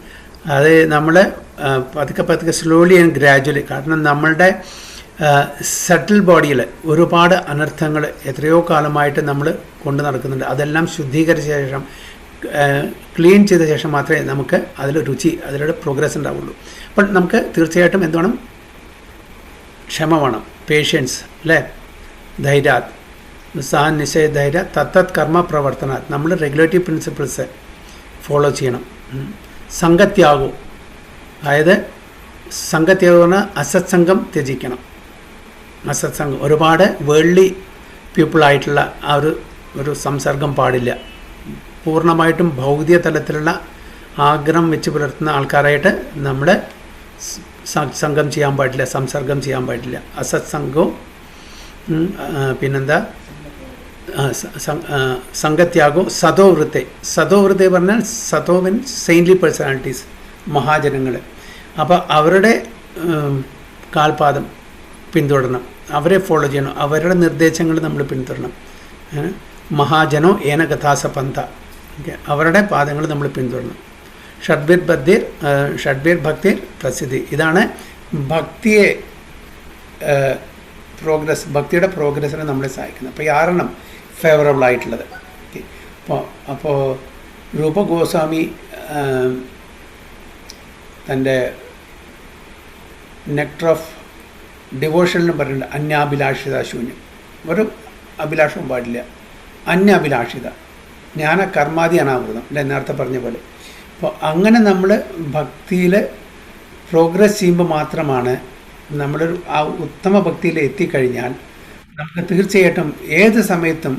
അത് നമ്മൾ പതുക്കെ സ്ലോലി ആൻഡ് ഗ്രാജുവലി, കാരണം നമ്മളുടെ സട്ടിൽ ബോഡിയിൽ ഒരുപാട് അനർത്ഥങ്ങൾ എത്രയോ കാലമായിട്ട് നമ്മൾ കൊണ്ടു നടക്കുന്നുണ്ട്. അതെല്ലാം ശുദ്ധീകരിച്ച ശേഷം, ക്ലീൻ ചെയ്ത ശേഷം മാത്രമേ നമുക്ക് അതിൽ രുചി, അതിലൂടെ പ്രോഗ്രസ് ഉണ്ടാവുള്ളൂ. അപ്പോൾ നമുക്ക് തീർച്ചയായിട്ടും എന്ത് വേണം? ക്ഷമ വേണം, പേഷ്യൻസ്, അല്ലേ? ധൈര്യാത്, ഉത്സാഹം, നിശ്ചയ, ധൈര്യ, തത്തത് കർമ്മ പ്രവർത്തന, നമ്മൾ റെഗുലേറ്ററി പ്രിൻസിപ്പിൾസ് ഫോളോ ചെയ്യണം. സംഘത്യാഗം, അതായത് സംഘത്യാഗം പറഞ്ഞാൽ അസത്സംഗം ത്യജിക്കണം. അസത്സംഗം, ഒരുപാട് വേൾഡ്ലി പീപ്പിളായിട്ടുള്ള ആ ഒരു സംസർഗം പാടില്ല. പൂർണ്ണമായിട്ടും ഭൗതിക തലത്തിലുള്ള ആഗ്രഹം വെച്ച് പുലർത്തുന്ന ആൾക്കാരായിട്ട് നമ്മൾ സംഘം ചെയ്യാൻ പാടില്ല, സംസർഗം ചെയ്യാൻ പാടില്ല. അസത്സംഗവും പിന്നെന്താ സംഘത്യാഗവും സതോവൃത്തി. സതോവൃത്തി പറഞ്ഞാൽ സതോവൻ സെയിൻറ്റ്ലി പേഴ്സണാലിറ്റീസ്, മഹാജനങ്ങൾ. അപ്പോൾ അവരുടെ കാൽപാദം പിന്തുടരണം, അവരെ ഫോളോ ചെയ്യണം, അവരുടെ നിർദ്ദേശങ്ങൾ നമ്മൾ പിന്തുടരണം. മഹാജനോ ഏന കഥാസ പന്ഥ, ഓക്കെ, അവരുടെ പാദങ്ങൾ നമ്മൾ പിന്തുടരണം. ഷഡ്ബീർ ഭക്തിർ പ്രസിദ്ധി. ഇതാണ് ഭക്തിയെ ഭക്തിയുടെ പ്രോഗ്രസ്സിനെ നമ്മളെ സഹായിക്കുന്നത്. അപ്പോൾ ഈ ആറെണ്ണം ഫേവറബിൾ ആയിട്ടുള്ളത്. ഓക്കെ, അപ്പോൾ രൂപ ഗോസ്വാമി തൻ്റെ നെക്ടർ ഓഫ് ഡിവോഷനിലും പറഞ്ഞിട്ടുണ്ട്, അന്യാഭിലാഷിത ശൂന്യം, ഒരു അഭിലാഷവും പാടില്ല. അന്യാഭിലാഷിത, ജ്ഞാന കർമാദി അനാവൃതം, അല്ലെ? നേരത്തെ പറഞ്ഞ പോലെ. അപ്പോൾ അങ്ങനെ നമ്മൾ ഭക്തിയിൽ പ്രോഗ്രസ് ചെയ്യുമ്പോൾ മാത്രമാണ് നമ്മളൊരു ആ ഉത്തമ ഭക്തിയിൽ എത്തിക്കഴിഞ്ഞാൽ നമുക്ക് തീർച്ചയായിട്ടും ഏത് സമയത്തും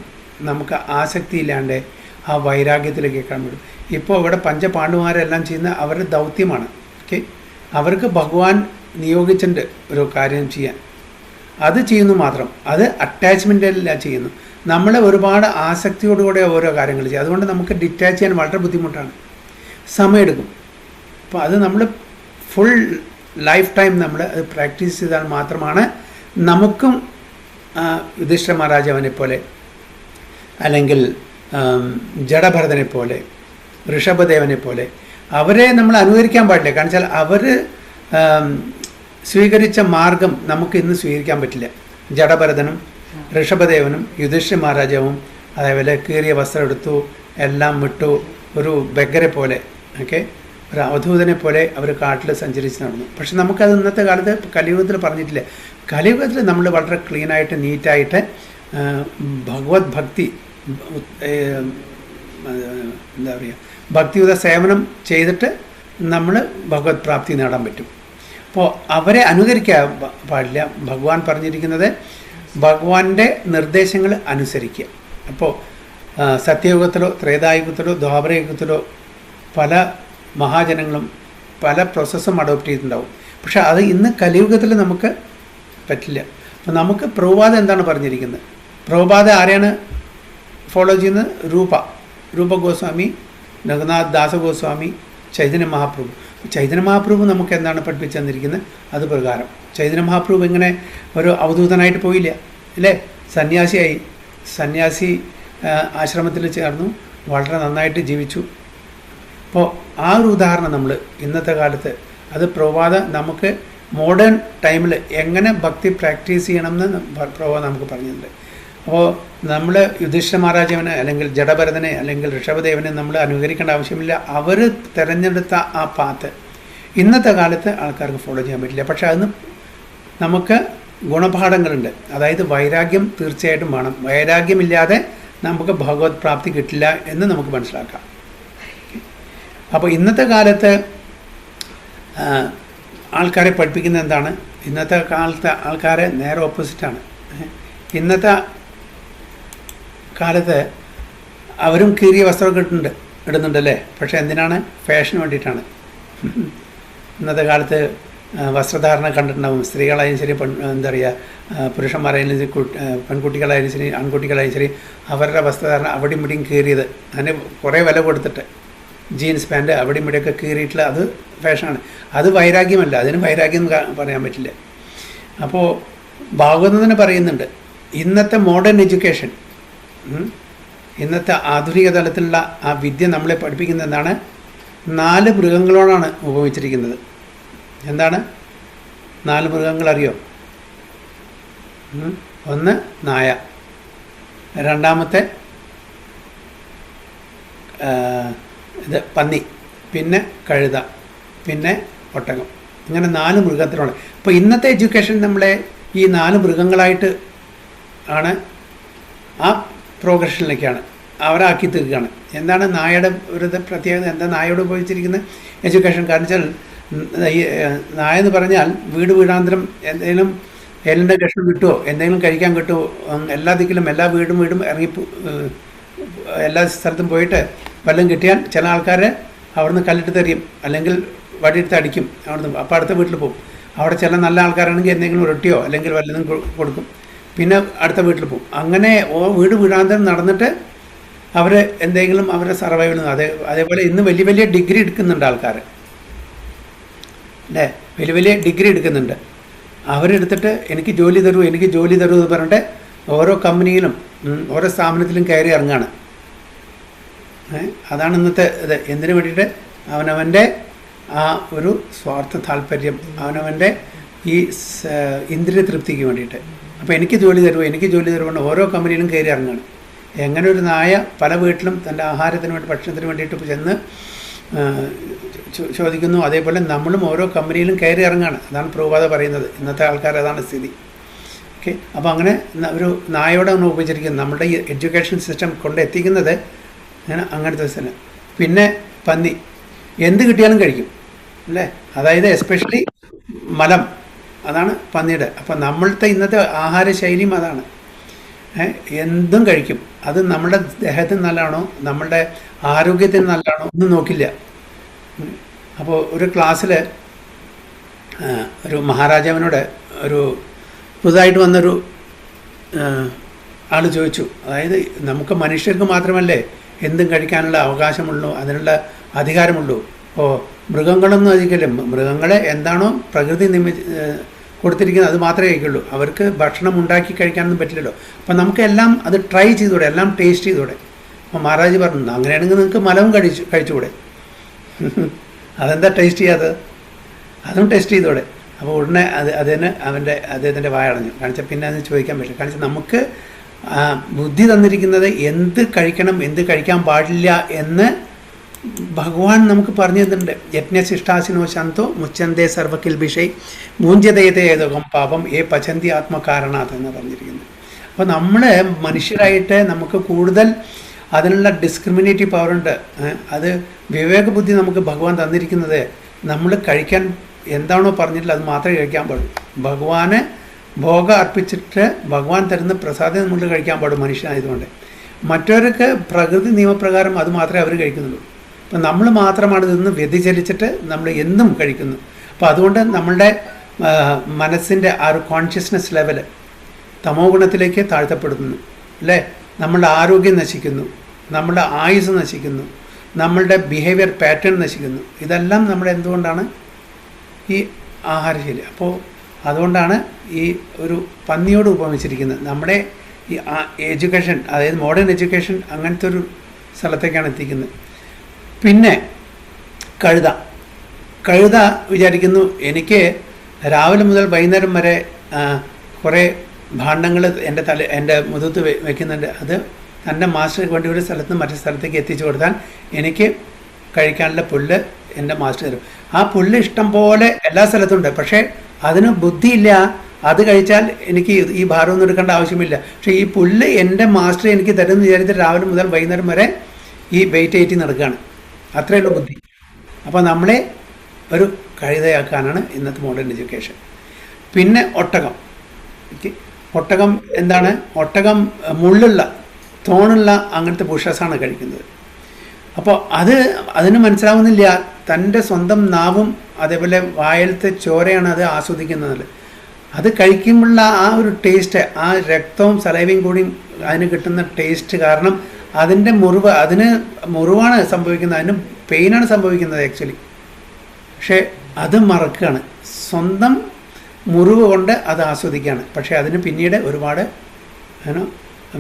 നമുക്ക് ആസക്തിയില്ലാണ്ട് ആ വൈരാഗ്യത്തിലേക്ക് എത്താൻ പറ്റും. ഇപ്പോൾ ഇവിടെ പഞ്ചപാണ്ഡവന്മാരെല്ലാം ചെയ്യുന്ന അവരുടെ ദൗത്യമാണ്. ഓക്കെ, അവർക്ക് ഭഗവാൻ നിയോഗിച്ചിട്ടുണ്ട് ഒരു കാര്യം ചെയ്യാൻ, അത് ചെയ്യുന്നു മാത്രം. അത് അറ്റാച്ച്മെൻറ്റില്ല ചെയ്യുന്നു. നമ്മൾ ഒരുപാട് ആസക്തിയോടുകൂടെ ഓരോ കാര്യങ്ങൾ ചെയ്യും. അതുകൊണ്ട് നമുക്ക് ഡിറ്റാച്ച് ചെയ്യാൻ വളരെ ബുദ്ധിമുട്ടാണ്, സമയമെടുക്കും. അപ്പോൾ അത് നമ്മൾ ഫുൾ ലൈഫ് ടൈം നമ്മൾ അത് പ്രാക്ടീസ് ചെയ്താൽ മാത്രമാണ് നമുക്കും യുധിഷ്ഠിര മഹാരാജാവിനെ പോലെ, അല്ലെങ്കിൽ ജഡഭരതനെ പോലെ, ഋഷഭദേവനെ പോലെ അവരെ നമ്മൾ അനുകരിക്കാൻ പാടില്ല. കാരണം വെച്ചാൽ അവർ സ്വീകരിച്ച മാർഗം നമുക്ക് ഇന്ന് സ്വീകരിക്കാൻ പറ്റില്ല. ജഡഭരതനും ഋഷഭദേവനും യുധിഷ്ഠിര മഹാരാജാവും അതേപോലെ കീറിയ വസ്ത്രം എടുത്തു, എല്ലാം വിട്ടു, ഒരു ബെഗരെ പോലെ, ഓക്കെ, ഒരു അവധൂതനെ പോലെ അവർ കാട്ടിൽ സഞ്ചരിച്ച് നടന്നു. പക്ഷെ നമുക്കത് ഇന്നത്തെ കാലത്ത് കലിയുഗത്തിൽ പറഞ്ഞിട്ടില്ല. കലിയുഗത്തിൽ നമ്മൾ വളരെ ക്ലീനായിട്ട്, നീറ്റായിട്ട് ഭഗവത് ഭക്തി, എന്താ പറയുക, ഭക്തിയുത സേവനം ചെയ്തിട്ട് നമ്മൾ ഭഗവത് പ്രാപ്തി നേടാൻ പറ്റും. അപ്പോൾ അവരെ അനുകരിക്കാൻ പാടില്ല. ഭഗവാൻ പറഞ്ഞിരിക്കുന്നത് ഭഗവാന്റെ നിർദ്ദേശങ്ങൾ അനുസരിക്കുക. അപ്പോൾ സത്യയുഗത്തിലോ ത്രേതായുഗത്തിലോ ദ്വാപരയുഗത്തിലോ പല മഹാജനങ്ങളും പല പ്രോസസ്സും അഡോപ്റ്റ് ചെയ്തിട്ടുണ്ടാവും. പക്ഷെ അത് ഇന്ന് കലിയുഗത്തിൽ നമുക്ക് പറ്റില്ല. അപ്പോൾ നമുക്ക് പ്രഭുപാദ എന്താണ് പറഞ്ഞിരിക്കുന്നത്? പ്രഭുപാദ ആരെയാണ് ഫോളോ ചെയ്യുന്നത്? രൂപ ഗോസ്വാമി, രഘുനാഥ് ദാസ ഗോസ്വാമി, ചൈതന്യ മഹാപ്രഭു. ചൈതന്യ മഹാപ്രഭു നമുക്ക് എന്താണ് പഠിപ്പിച്ചു തന്നിരിക്കുന്നത്? അത് പ്രകാരം ചൈതന്യ മഹാപ്രഭു ഇങ്ങനെ ഒരു അവധൂതനായിട്ട് പോയില്ല, അല്ലേ? സന്യാസിയായി, സന്യാസി ആശ്രമത്തിൽ ചേർന്നു, വളരെ നന്നായിട്ട് ജീവിച്ചു. അപ്പോൾ ആ ഒരു ഉദാഹരണം നമ്മൾ ഇന്നത്തെ കാലത്ത് അത് പ്രഭാത നമുക്ക് മോഡേൺ ടൈമിൽ എങ്ങനെ ഭക്തി പ്രാക്ടീസ് ചെയ്യണമെന്ന് പ്രഭാത നമുക്ക് പറഞ്ഞിട്ടുണ്ട്. അപ്പോൾ നമ്മൾ യുധിഷ്ഠിര മഹാരാജാവിനെ അല്ലെങ്കിൽ ജഡഭരതനെ അല്ലെങ്കിൽ ഋഷഭദേവനെ നമ്മൾ അനുകരിക്കേണ്ട ആവശ്യമില്ല. അവർ തിരഞ്ഞെടുത്ത ആ പാത്ത് ഇന്നത്തെ കാലത്ത് ആൾക്കാർക്ക് ഫോളോ ചെയ്യാൻ പറ്റില്ല. പക്ഷെ അതിന് നമുക്ക് ഗുണപാഠങ്ങളുണ്ട്. അതായത് വൈരാഗ്യം തീർച്ചയായിട്ടും വേണം. വൈരാഗ്യമില്ലാതെ നമുക്ക് ഭഗവത് പ്രാപ്തി കിട്ടില്ല എന്ന് നമുക്ക് മനസ്സിലാക്കാം. അപ്പോൾ ഇന്നത്തെ കാലത്ത് ആൾക്കാരെ പഠിപ്പിക്കുന്നത് എന്താണ്? ഇന്നത്തെ കാലത്തെ ആൾക്കാരെ നേരെ ഓപ്പോസിറ്റാണ്. ഇന്നത്തെ കാലത്ത് അവരും കീറിയ വസ്ത്രമൊക്കെ ഇടുന്നുണ്ടല്ലേ, പക്ഷേ എന്തിനാണ്? ഫാഷന് വേണ്ടിയിട്ടാണ്. ഇന്നത്തെ കാലത്ത് വസ്ത്രധാരണ കണ്ടിട്ടുണ്ടാവും. സ്ത്രീകളായാലും ശരി, എന്താ പറയുക, പുരുഷന്മാരായാലും ശരി, പെൺകുട്ടികളായാലും ശരി, ആൺകുട്ടികളായാലും ശരി, അവരുടെ വസ്ത്രധാരണ അവിടെയും ഇവിടെയും കീറിയത്, അതിന് കുറേ വില കൊടുത്തിട്ട് ജീൻസ് പാൻറ്റ് അവിടെയും ഇവിടെയൊക്കെ കീറിയിട്ടുള്ള അത് ഫാഷനാണ്. അത് വൈരാഗ്യമല്ല, അതിന് വൈരാഗ്യം പറയാൻ പറ്റില്ല. അപ്പോൾ ഭാഗവതത്തിന് പറയുന്നുണ്ട്, ഇന്നത്തെ മോഡേൺ എഡ്യൂക്കേഷൻ, ഇന്നത്തെ ആധുനിക തലത്തിലുള്ള ആ വിദ്യ നമ്മളെ പഠിപ്പിക്കുന്നത് എന്താണ്? 4 മൃഗങ്ങളോടാണ് ഉപയോഗിച്ചിരിക്കുന്നത്. എന്താണ് 4 മൃഗങ്ങൾ അറിയോ? ഒന്ന് നായ, രണ്ടാമത്തെ ഇത് പന്നി, പിന്നെ കഴുത, പിന്നെ ഒട്ടകം. ഇങ്ങനെ 4 മൃഗത്തിലാണ്. അപ്പോൾ ഇന്നത്തെ എഡ്യൂക്കേഷൻ നമ്മളെ ഈ 4 മൃഗങ്ങളായിട്ട് ആണ് ആ പ്രോഗ്രഷനിലേക്കാണ് അവരാക്കി തീർക്കുകയാണ്. എന്താണ് നായയുടെ ഒരു പ്രത്യേകത? എന്താ നായയോട് ഉപയോഗിച്ചിരിക്കുന്ന എഡ്യൂക്കേഷൻ? കാരണം വെച്ചാൽ ഈ നായ എന്ന് പറഞ്ഞാൽ വീടാന്തരം എന്തെങ്കിലും എല്ലിൻ്റെ കഷ്ണം കിട്ടുമോ, എന്തെങ്കിലും കഴിക്കാൻ കിട്ടുമോ, എല്ലാ ദിക്കിലും എല്ലാ വീടും ഇറങ്ങി എല്ലാ സ്ഥലത്തും പോയിട്ട് വല്ലതും കിട്ടിയാൽ ചില ആൾക്കാർ അവിടുന്ന് കല്ലിട്ട് തെറിയും, അല്ലെങ്കിൽ വടിയെടുത്ത് അടിക്കും അവിടുന്ന്. അപ്പോൾ അടുത്ത വീട്ടിൽ പോകും. അവിടെ ചില നല്ല ആൾക്കാരാണെങ്കിൽ എന്തെങ്കിലും റൊട്ടിയോ അല്ലെങ്കിൽ വല്ലതും കൊടുക്കും. പിന്നെ അടുത്ത വീട്ടിൽ പോകും. അങ്ങനെ വീടാന്തരം നടന്നിട്ട് അവർ എന്തെങ്കിലും അവരുടെ സർവൈവൽ. അതേപോലെ ഇന്ന് വലിയ ഡിഗ്രി എടുക്കുന്നുണ്ട് ആൾക്കാർ, അല്ലേ? വലിയ ഡിഗ്രി എടുക്കുന്നുണ്ട്. അവരെടുത്തിട്ട് എനിക്ക് ജോലി തരൂ എന്ന് പറഞ്ഞിട്ട് ഓരോ കമ്പനിയിലും ഓരോ സ്ഥാപനത്തിലും കയറി ഇറങ്ങുകയാണ്. അതാണ് ഇന്നത്തെ ഇത്. എന്തിനു വേണ്ടിയിട്ട്? അവനവൻ്റെ ആ ഒരു സ്വാർത്ഥ താല്പര്യം, അവനവൻ്റെ ഈ ഇന്ദ്രിയ തൃപ്തിക്ക് വേണ്ടിയിട്ട്. അപ്പോൾ എനിക്ക് ജോലി തരുകൊണ്ട് ഓരോ കമ്പനിയിലും കയറി ഇറങ്ങുകയാണ്. എങ്ങനെ ഒരു നായ പല വീട്ടിലും തൻ്റെ ആഹാരത്തിന് വേണ്ടി, ഭക്ഷണത്തിന് വേണ്ടിയിട്ട് ചെന്ന് ചോദിക്കുന്നു, അതേപോലെ നമ്മളും ഓരോ കമ്പനിയിലും കയറി ഇറങ്ങുകയാണ്. അതാണ് പ്രഭുപാദ പറയുന്നത്. ഇന്നത്തെ ആൾക്കാർ അതാണ് സ്ഥിതി. ഓക്കെ, അപ്പോൾ അങ്ങനെ ഒരു നായോടെ ഒന്ന് ഉപയോഗിച്ചിരിക്കുന്നത് നമ്മുടെ ഈ എഡ്യൂക്കേഷൻ സിസ്റ്റം കൊണ്ടെത്തിക്കുന്നത് അങ്ങനത്തെ സ്ഥലം. പിന്നെ പന്നി എന്ത് കിട്ടിയാലും കഴിക്കും, അല്ലേ? അതായത് എസ്പെഷ്യലി മലം, അതാണ് പന്നിയുടെ. അപ്പം നമ്മളുടെ ഇന്നത്തെ ആഹാരശൈലിയും അതാണ്. എന്തും കഴിക്കും. അത് നമ്മുടെ ദേഹത്തിന് നല്ലതാണോ, നമ്മളുടെ ആരോഗ്യത്തിന് നല്ലതാണോ ഒന്നും നോക്കില്ല. അപ്പോൾ ഒരു ക്ലാസ്സിൽ ഒരു മഹാരാജാവിനോട് ഒരു പുതുതായിട്ട് വന്നൊരു ആൾ ചോദിച്ചു, അതായത് നമുക്ക് മനുഷ്യർക്ക് മാത്രമല്ലേ എന്തും കഴിക്കാനുള്ള അവകാശമുള്ളൂ, അതിനുള്ള അധികാരമുള്ളൂ. അപ്പോൾ മൃഗങ്ങളൊന്നും അധികമില്ല. മൃഗങ്ങളെ എന്താണോ പ്രകൃതി കൊടുത്തിരിക്കുന്നത് അത് മാത്രമേ കഴിക്കുള്ളൂ. അവർക്ക് ഭക്ഷണം ഉണ്ടാക്കി കഴിക്കാനൊന്നും പറ്റില്ലല്ലോ. അപ്പം നമുക്കെല്ലാം അത് ട്രൈ ചെയ്തുകൂടെ, എല്ലാം ടേസ്റ്റ് ചെയ്തുകൂടെ? അപ്പോൾ മഹാരാജ് പറഞ്ഞു, അങ്ങനെയാണെങ്കിൽ നിങ്ങൾക്ക് മലവും കഴിച്ചുകൂടെ? അതെന്താ ടേസ്റ്റ് ചെയ്യാത്തത്? അതും ടേസ്റ്റ് ചെയ്തോടെ. അപ്പോൾ ഉടനെ അദ്ദേഹത്തിൻ്റെ വായടഞ്ഞു. കാണിച്ചാൽ പിന്നെ അത് ചോദിക്കാൻ പറ്റില്ല. കാണിച്ചാൽ നമുക്ക് ബുദ്ധി തന്നിരിക്കുന്നത് എന്ത് കഴിക്കണം, എന്ത് കഴിക്കാൻ പാടില്ല എന്ന് ഭഗവാൻ നമുക്ക് പറഞ്ഞു തന്നിട്ടുണ്ട്. യജ്ഞശിഷ്ടാസിനോ ശാന്തോ മുച്ചന്തേ സർവകിൽബിഷൈ മൂഞ്ചതയത്തെ ഏതോകം പാപം ഏ പചന്തി ആത്മകാരണാത് എന്ന് പറഞ്ഞിരിക്കുന്നത്. അപ്പോൾ നമ്മൾ മനുഷ്യരായിട്ട് നമുക്ക് കൂടുതൽ അതിനുള്ള ഡിസ്ക്രിമിനേറ്റീവ് പവറുണ്ട്. അത് വിവേകബുദ്ധി നമുക്ക് ഭഗവാൻ തന്നിരിക്കുന്നത് നമ്മൾ കഴിക്കാൻ എന്താണോ പറഞ്ഞിട്ടുള്ളത് അത് മാത്രമേ കഴിക്കാൻ പാടുള്ളൂ. ഭഗവാന് ഭോഗം അർപ്പിച്ചിട്ട് ഭഗവാൻ തരുന്ന പ്രസാദം നമ്മൾ കഴിക്കാൻ പാടും മനുഷ്യനായതുകൊണ്ട്. മറ്റവർക്ക് പ്രകൃതി നിയമപ്രകാരം അത് മാത്രമേ അവർ കഴിക്കുന്നുള്ളൂ. അപ്പം നമ്മൾ മാത്രമാണ് ഇതൊന്ന് വ്യതിചലിച്ചിട്ട് നമ്മൾ എന്നും കഴിക്കുന്നു. അപ്പോൾ അതുകൊണ്ട് നമ്മളുടെ മനസ്സിൻ്റെ ആ ഒരു കോൺഷ്യസ്നെസ് ലെവല് തമോ ഗുണത്തിലേക്ക് താഴ്ത്തപ്പെടുന്നു, അല്ലേ? നമ്മളുടെ ആരോഗ്യം നശിക്കുന്നു, നമ്മളുടെ ആയുസ് നശിക്കുന്നു, നമ്മളുടെ ബിഹേവിയർ പാറ്റേൺ നശിക്കുന്നു. ഇതെല്ലാം നമ്മുടെ എന്തുകൊണ്ടാണ്? ഈ ആഹാരശൈലി. അപ്പോൾ അതുകൊണ്ടാണ് ഈ ഒരു പന്നിയോട് ഉപമിച്ചിരിക്കുന്നത്. നമ്മുടെ ഈ എഡ്യൂക്കേഷൻ, അതായത് മോഡേൺ എഡ്യൂക്കേഷൻ അങ്ങനത്തെ ഒരു സ്ഥലത്തേക്കാണ് എത്തിക്കുന്നത്. പിന്നെ കഴുത വിചാരിക്കുന്നു എനിക്ക് രാവിലെ മുതൽ വൈകുന്നേരം വരെ കുറേ ഭാണ്ഡങ്ങൾ എൻ്റെ മുഖത്ത് വെക്കുന്നുണ്ട്, അത് തൻ്റെ മാസ്റ്റർക്ക് വേണ്ടി ഒരു സ്ഥലത്ത് നിന്ന് മറ്റു സ്ഥലത്തേക്ക് എത്തിച്ചു കൊടുത്താൽ എനിക്ക് കഴിക്കാനുള്ള പുല്ല് എൻ്റെ മാസ്റ്റർ തരും. ആ പുല്ല് ഇഷ്ടം പോലെ എല്ലാ സ്ഥലത്തും ഉണ്ട്, പക്ഷേ അതിന് ബുദ്ധിയില്ല. അത് കഴിച്ചാൽ എനിക്ക് ഈ ഭാരമൊന്നും എടുക്കേണ്ട ആവശ്യമില്ല. പക്ഷേ ഈ പുല്ല് എൻ്റെ മാസ്റ്റർ എനിക്ക് തരുമെന്ന് വിചാരിച്ചിട്ട് രാവിലെ മുതൽ വൈകുന്നേരം വരെ ഈ വെയിറ്റ് ഏറ്റി നടക്കുകയാണ്. അത്രയുള്ള ബുദ്ധി. അപ്പോൾ നമ്മളെ ഒരു കഴുതയാക്കാനാണ് ഇന്നത്തെ മോഡേൺ എഡ്യൂക്കേഷൻ. പിന്നെ ഒട്ടകം എന്താണ്? ഒട്ടകം മുള്ളുള്ള തോണുള്ള അങ്ങനത്തെ ബുഷസാണ് കഴിക്കുന്നത്. അപ്പോൾ അതിന് മനസ്സിലാവുന്നില്ല തൻ്റെ സ്വന്തം നാവും അതേപോലെ വായിലത്തെ ചോരയാണ് അത് ആസ്വദിക്കുന്നത്. അത് കഴിക്കുമ്പോഴുള്ള ആ ഒരു ടേസ്റ്റ്, ആ രക്തവും സലൈവയും കൂടി അതിന് കിട്ടുന്ന ടേസ്റ്റ് കാരണം അതിന് മുറിവാണ് സംഭവിക്കുന്നത്, അതിന് പെയിനാണ് സംഭവിക്കുന്നത് ആക്ച്വലി. പക്ഷേ അത് മറക്കുകയാണ്, സ്വന്തം മുറിവ് കൊണ്ട് അത് ആസ്വദിക്കുകയാണ്. പക്ഷേ അതിന് പിന്നീട് ഒരുപാട്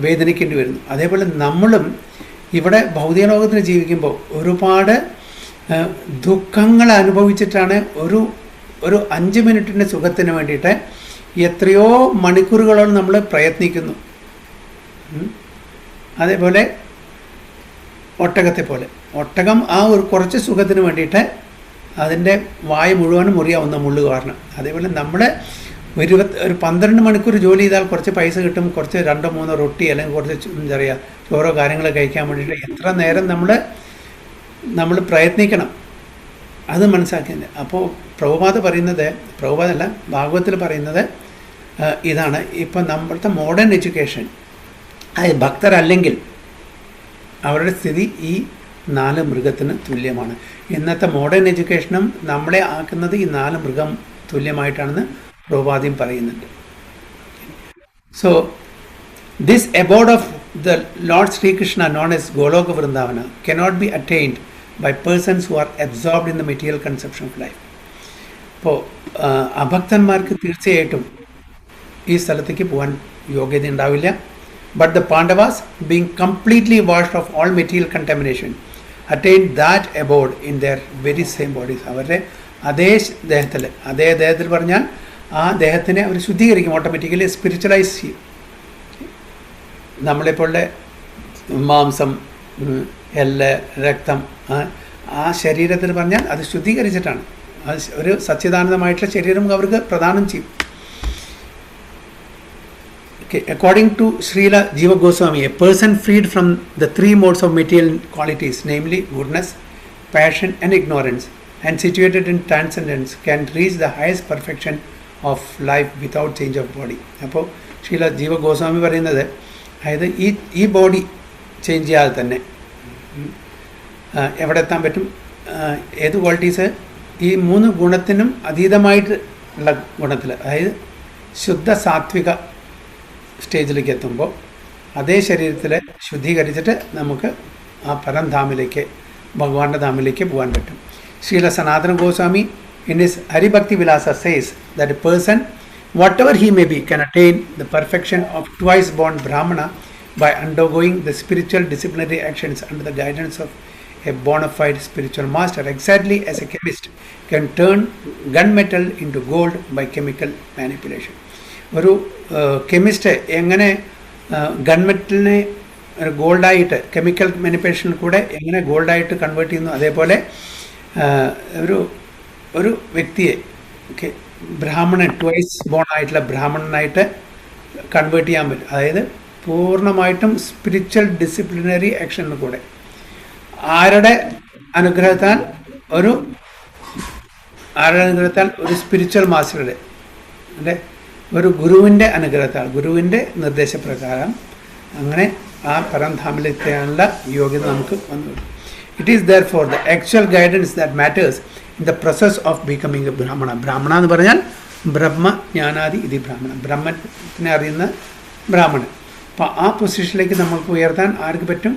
വേദനിക്കേണ്ടി വരുന്നു. അതേപോലെ നമ്മളും ഇവിടെ ഭൗതിക ലോകത്തിൽ ജീവിക്കുമ്പോൾ ഒരുപാട് ദുഃഖങ്ങൾ അനുഭവിച്ചിട്ടാണ് ഒരു 5 മിനിറ്റിൻ്റെ സുഖത്തിന് വേണ്ടിയിട്ട് എത്രയോ മണിക്കൂറുകളോളം നമ്മൾ പ്രയത്നിക്കുന്നു. അതേപോലെ ഒട്ടകം ആ ഒരു കുറച്ച് സുഖത്തിന് വേണ്ടിയിട്ട് അതിൻ്റെ വായ മുഴുവനും മുറിയാവുന്ന മുള്ളു കാരണം. അതേപോലെ നമ്മൾ ഒരു 12 മണിക്കൂർ ജോലി ചെയ്താൽ കുറച്ച് പൈസ കിട്ടും, കുറച്ച് 2-3 റൊട്ടി അല്ലെങ്കിൽ കുറച്ച് എന്താ പറയുക ചോറോ കാര്യങ്ങൾ കഴിക്കാൻ വേണ്ടിയിട്ട് എത്ര നേരം നമ്മൾ പ്രയത്നിക്കണം, അത് മനസ്സിലാക്കിയത്. അപ്പോൾ ഭാഗവതത്തിൽ പറയുന്നത് ഇതാണ്. ഇപ്പം നമ്മളത്തെ മോഡേൺ എഡ്യൂക്കേഷൻ ഭക്തരല്ലെങ്കിൽ അവരുടെ സ്ഥിതി ഈ 4 മൃഗത്തിന് തുല്യമാണ്. ഇന്നത്തെ മോഡേൺ എഡ്യൂക്കേഷനും നമ്മളെ ആക്കുന്നത് ഈ 4 മൃഗം തുല്യമായിട്ടാണെന്ന് പ്രഭുപാദയും പറയുന്നുണ്ട്. So this abode of the Lord Sri Krishna known as Goloka Vrindavana cannot be attained by persons who are absorbed in the material conception of life. അപ്പോൾ അഭക്തന്മാർക്ക് തീർച്ചയായിട്ടും ഈ സ്ഥലത്തേക്ക് പോകാൻ യോഗ്യത ഉണ്ടാവില്ല. But the Pandavas, being completely washed of all material contamination, attained that abode in their very same bodies. അവരുടെ അതേ ദേഹത്തിൽ പറഞ്ഞാൽ ആ ദേഹത്തിനെ അവർ ശുദ്ധീകരിക്കും, ഓട്ടോമാറ്റിക്കലി സ്പിരിച്വലൈസ് ചെയ്യും. നമ്മളെപ്പോഴുള്ള മാംസം, എല്ല്, രക്തം ആ ശരീരത്തിൽ പറഞ്ഞാൽ അത് ശുദ്ധീകരിച്ചിട്ടാണ്. അത് ഒരു സച്ചിദാനന്ദമായിട്ടുള്ള ശരീരം അവർക്ക് പ്രദാനം ചെയ്യും. According to Srila Jiva Goswami, a person freed from the 3 modes of material qualities, namely goodness, passion and ignorance, and situated in transcendence, can reach the highest perfection of life without change of body. അപ്പോൾ ശ്രീല ജീവ ഗോസ്വാമി പറയുന്നത്, അതായത് ഈ body change ചെയ്യാതെ തന്നെ എവിടെ എത്താൻ പറ്റും? ഏത് ക്വാളിറ്റീസ്? ഈ 3 ഗുണത്തിനും അതീതമായിട്ട് ഉള്ള ഗുണത്തിൽ, അതായത് ശുദ്ധ സാത്വിക സ്റ്റേജിലേക്ക് എത്തുമ്പോൾ അതേ ശരീരത്തിൽ ശുദ്ധീകരിച്ചിട്ട് നമുക്ക് ആ പരംധാമിലേക്ക്, ഭഗവാന്റെ ധാമിലേക്ക് പോകാൻ പറ്റും. ശ്രീല സനാതന Goswami in his Haribhakti Vilasa says that a person, whatever he may be, can attain the perfection of twice born Brahmana by undergoing the spiritual disciplinary actions under the guidance of a bona fide spiritual master, exactly as a chemist can turn gunmetal into gold by chemical manipulation. ഒരു chemist എങ്ങനെ ഗൺമെറ്റലിനെ ഗോൾഡായിട്ട് chemical മാനിപ്പുലേഷനിൽ കൂടെ എങ്ങനെ ഗോൾഡായിട്ട് convert ചെയ്യുന്നു, അതേപോലെ ഒരു വ്യക്തിയെ ബ്രാഹ്മണൻ, twice bone ആയിട്ടുള്ള ബ്രാഹ്മണനായിട്ട് കൺവേർട്ട് ചെയ്യാൻ പറ്റും. അതായത് പൂർണ്ണമായിട്ടും സ്പിരിച്വൽ ഡിസിപ്ലിനറി ആക്ഷനിൽ കൂടെ ആരുടെ അനുഗ്രഹത്താൽ ഒരു സ്പിരിച്വൽ മാസ്റ്ററുടെ ഒരു ഗുരുവിൻ്റെ അനുഗ്രഹത്താൽ, ഗുരുവിൻ്റെ നിർദ്ദേശപ്രകാരം അങ്ങനെ ആ പരംധാമിലെത്താനുള്ള യോഗ്യത നമുക്ക് വന്നു. It is there for the actual guidance that matters in the process of becoming a brahmana. ബ്രാഹ്മണ എന്ന് പറഞ്ഞാൽ ബ്രഹ്മജ്ഞാനാദി ഇതി ബ്രാഹ്മണൻ, ബ്രഹ്മത്തിനെ അറിയുന്ന ബ്രാഹ്മണൻ. അപ്പോൾ ആ പൊസിഷനിലേക്ക് നമ്മൾക്ക് ഉയർത്താൻ ആർക്ക് പറ്റും?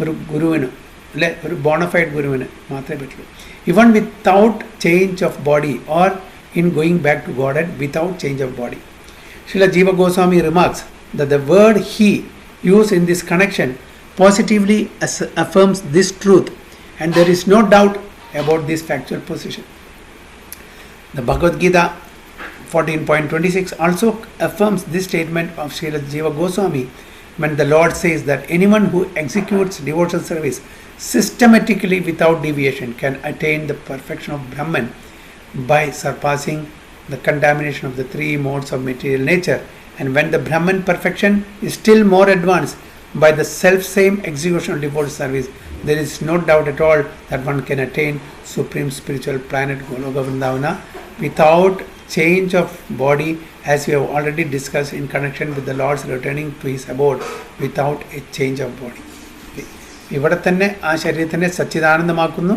ഒരു ഗുരുവിന്, അല്ലെ ഒരു ബോണഫൈഡ് ഗുരുവിന് മാത്രമേ പറ്റുള്ളൂ. Even without change of body or in going back to Godhead without change of body. Srila Jiva Goswami remarks that the word he used in this connection positively affirms this truth, and there is no doubt about this factual position. The Bhagavad Gita 14.26 also affirms this statement of Srila Jiva Goswami when the Lord says that anyone who executes devotional service systematically without deviation can attain the perfection of Brahman by surpassing the contamination of the three modes of material nature. And when the Brahman perfection is still more advanced by the self-same execution of devotional service, there is no doubt at all that one can attain supreme spiritual planet Goloka Vrindavana without change of body, as we have already discussed in connection with the Lord's returning to his abode without a change of body. ഇവിടെ തന്നെ ആ ശരീരത്തിനെ സച്ചിദാനന്ദമാക്കുന്നു.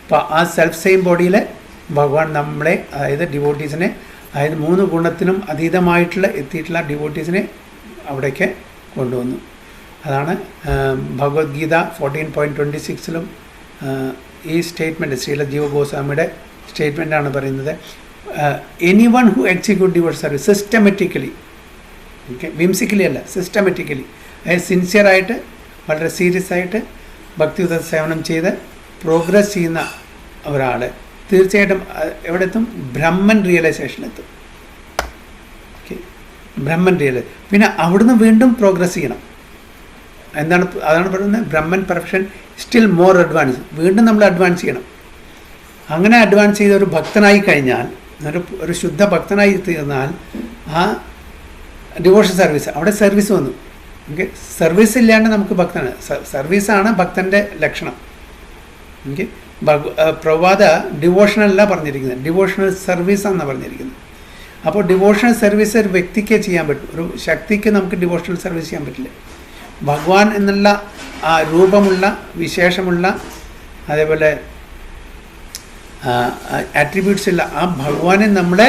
അപ്പോൾ ആ self same ബോഡിയിൽ ഭഗവാൻ നമ്മളെ, അതായത് ഡിവോട്ടീസിനെ, അതായത് 3 ഗുണത്തിനും അതീതമായിട്ടുള്ള എത്തിയിട്ടുള്ള ഡിവോട്ടീസിനെ അവിടേക്ക് കൊണ്ടുവന്നു. അതാണ് ഭഗവത്ഗീത 14.26 ഈ സ്റ്റേറ്റ്മെൻറ്റ് ശ്രീല ജീവ ഗോസ്വാമിയുടെ സ്റ്റേറ്റ്മെൻറ്റാണ് പറയുന്നത്. Anyone who execute devote service systematically, okay, whimsically അല്ല, സിസ്റ്റമാറ്റിക്കലി, അതായത് സിൻസിയറായിട്ട് വളരെ സീരിയസ് ആയിട്ട് ഭക്തിയുത സേവനം ചെയ്ത് പ്രോഗ്രസ് ചെയ്യുന്ന ഒരാൾ തീർച്ചയായിട്ടും എവിടെ എത്തും? ബ്രഹ്മൻ റിയലൈസേഷനെത്തും. Okay, Brahman realise. പിന്നെ അവിടുന്ന് വീണ്ടും പ്രോഗ്രസ് ചെയ്യണം. അതാണ് പറയുന്നത് Brahman perfection still more advance. വീണ്ടും നമ്മൾ അഡ്വാൻസ് ചെയ്യണം. അങ്ങനെ അഡ്വാൻസ് ചെയ്ത ഒരു ഭക്തനായി കഴിഞ്ഞാൽ, ഒരു ശുദ്ധ ഭക്തനായി തീർന്നാൽ ആ ഡിവോഷൻ സർവീസ്, അവിടെ സർവീസ് വന്നു. ഓക്കെ, സർവീസ് ഇല്ലാണ്ട് നമുക്ക് ഭക്തനാണ്. സർവീസാണ് ഭക്തൻ്റെ ലക്ഷണം. ഓക്കെ, പ്രഭാത ഡിവോഷണലല്ല പറഞ്ഞിരിക്കുന്നത്, ഡിവോഷണൽ സർവീസാണെന്നാണ് പറഞ്ഞിരിക്കുന്നത്. അപ്പോൾ ഡിവോഷണൽ സർവീസ് ഒരു വ്യക്തിക്ക് ചെയ്യാൻ പറ്റും, ഒരു ശക്തിക്ക് നമുക്ക് ഡിവോഷണൽ സർവീസ് ചെയ്യാൻ പറ്റില്ല. ഭഗവാൻ എന്നുള്ള ആ രൂപമുള്ള, വിശേഷമുള്ള, അതേപോലെ ആട്രിബ്യൂട്ട്സ് ഉള്ള ആ ഭഗവാനെ നമ്മളെ,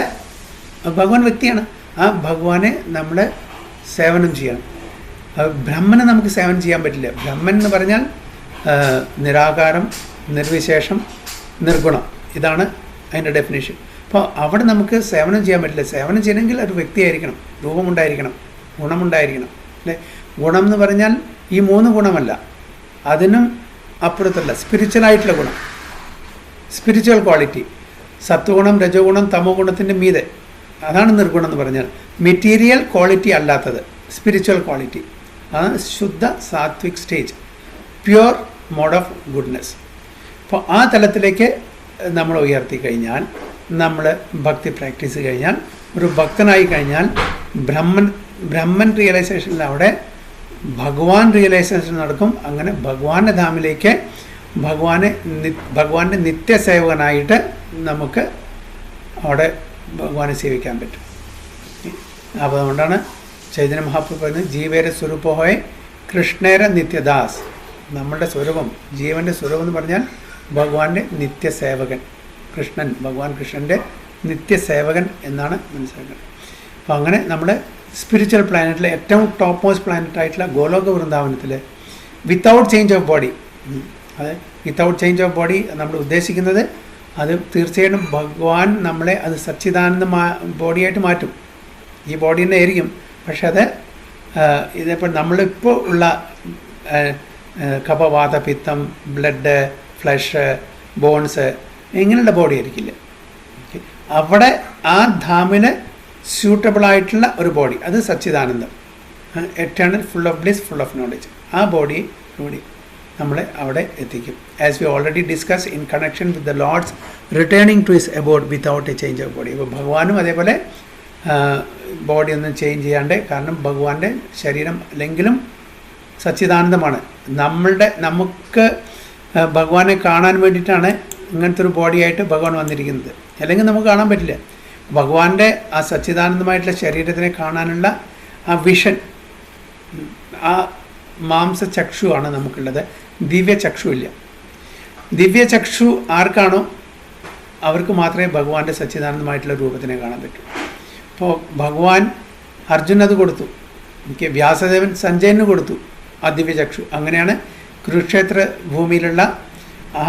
ഭഗവാൻ വ്യക്തിയാണ്, ആ ഭഗവാനെ നമ്മൾ സേവനം ചെയ്യണം. ബ്രഹ്മനെ നമുക്ക് സേവനം ചെയ്യാൻ പറ്റില്ല. ബ്രഹ്മൻ എന്ന് പറഞ്ഞാൽ നിരാകാരം, നിർവിശേഷം, നിർഗുണം, ഇതാണ് അതിൻ്റെ ഡെഫിനേഷൻ. അപ്പോൾ അവിടെ നമുക്ക് സേവനം ചെയ്യാൻ പറ്റില്ല. സേവനം ചെയ്യണമെങ്കിൽ ഒരു വ്യക്തിയായിരിക്കണം, രൂപമുണ്ടായിരിക്കണം, ഗുണമുണ്ടായിരിക്കണം, അല്ലേ? ഗുണം എന്ന് പറഞ്ഞാൽ ഈ 3 ഗുണമല്ല, അതിനും അപ്പുറത്തല്ല, സ്പിരിച്വലായിട്ടുള്ള ഗുണം, സ്പിരിച്വൽ ക്വാളിറ്റി, സത്വഗുണം, രജോ ഗുണം, തമോ ഗുണത്തിൻ്റെ മീതെ, അതാണ് നിർഗുണം എന്ന് പറഞ്ഞാൽ. മെറ്റീരിയൽ ക്വാളിറ്റി അല്ലാത്തത് സ്പിരിച്വൽ ക്വാളിറ്റി, അതാണ് ശുദ്ധ സാത്വിക് stage, pure mode of goodness. അപ്പോൾ ആ തലത്തിലേക്ക് നമ്മൾ ഉയർത്തി കഴിഞ്ഞാൽ, നമ്മൾ ഭക്തി പ്രാക്ടീസ് കഴിഞ്ഞാൽ, ഒരു ഭക്തനായി കഴിഞ്ഞാൽ ബ്രഹ്മൻ റിയലൈസേഷനിൽ അവിടെ ഭഗവാൻ റിയലൈസേഷൻ നടക്കും. അങ്ങനെ ഭഗവാന്റെ ധാമിലേക്ക്, ഭഗവാന്റെ നിത്യസേവകനായിട്ട് നമുക്ക് അവിടെ ഭഗവാനെ സേവിക്കാൻ പറ്റും. അപ്പോൾ അതുകൊണ്ടാണ് ചൈതന്യ മഹാപ്രഭു പറയുന്നത് ജീവേര സ്വരൂപഹോയ് കൃഷ്ണേര നിത്യദാസ്. നമ്മളുടെ സ്വരൂപം, ജീവൻ്റെ സ്വരൂപം എന്ന് പറഞ്ഞാൽ ഭഗവാന്റെ നിത്യസേവകൻ, കൃഷ്ണൻ, ഭഗവാൻ കൃഷ്ണൻ്റെ നിത്യസേവകൻ എന്നാണ് മനസ്സിലാക്കുന്നത്. അപ്പോൾ അങ്ങനെ നമ്മൾ സ്പിരിച്വൽ പ്ലാനറ്റിലെ ഏറ്റവും ടോപ്പ് മോസ്റ്റ് പ്ലാനറ്റായിട്ടുള്ള ഗോലോക വൃന്ദാവനത്തിൽ വിത്തൗട്ട് ചേഞ്ച് ഓഫ് ബോഡി, അത് വിത്തൗട്ട് ചേഞ്ച് ഓഫ് ബോഡി നമ്മൾ ഉദ്ദേശിക്കുന്നത് അത് തീർച്ചയായിട്ടും ഭഗവാൻ നമ്മളെ അത് സച്ചിദാനന്ദ ബോഡിയായിട്ട് മാറ്റും. ഈ ബോഡി തന്നെ ആയിരിക്കും, പക്ഷെ അത് ഇതിപ്പോൾ നമ്മളിപ്പോൾ ഉള്ള കഫവാത, പിത്തം, ബ്ലഡ്, ഫ്ലഷ്, ബോൺസ് ഇങ്ങനെയുള്ള ബോഡി ആയിരിക്കില്ല. അവിടെ ആ ധാമിന് സ്യൂട്ടബിളായിട്ടുള്ള ഒരു ബോഡി, അത് സച്ചിദാനന്ദം, eternal, full of bliss, full of knowledge, ആ ബോഡി നമ്മളെ അവിടെ എത്തിക്കും. As we already discuss in connection with the lord's returning to his abode without a change of body. അപ്പോൾ ഭഗവാനും അതേപോലെ ബോഡി ഒന്നും ചേഞ്ച് ചെയ്യാണ്ട്, കാരണം ഭഗവാന്റെ ശരീരം അല്ലെങ്കിലും സച്ചിദാനന്ദമാണ്. നമുക്ക് ഭഗവാനെ കാണാൻ വേണ്ടിയിട്ടാണ് ഇങ്ങനത്തെ ഒരു ബോഡിയായിട്ട് ഭഗവാൻ വന്നിരിക്കുന്നത്, അല്ലെങ്കിൽ നമുക്ക് കാണാൻ പറ്റില്ല. ഭഗവാന്റെ ആ സച്ചിദാനന്ദമായിട്ടുള്ള ശരീരത്തിനെ കാണാനുള്ള ആ വിഷൻ, ആ മാംസചക്ഷുവാണ് നമുക്കുള്ളത്, ദിവ്യചക്ഷു ഇല്ല. ദിവ്യചക്ഷു ആർക്കാണോ അവർക്ക് മാത്രമേ ഭഗവാന്റെ സച്ചിദാനന്ദമായിട്ടുള്ള രൂപത്തിനെ കാണാൻ പറ്റൂ. അപ്പോൾ ഭഗവാൻ അർജുൻ അത് കൊടുത്തു, എനിക്ക് വ്യാസദേവൻ സഞ്ജയന് കൊടുത്തു ആ ദിവ്യചക്ഷു. അങ്ങനെയാണ് കുരുക്ഷേത്ര ഭൂമിയിലുള്ള ആ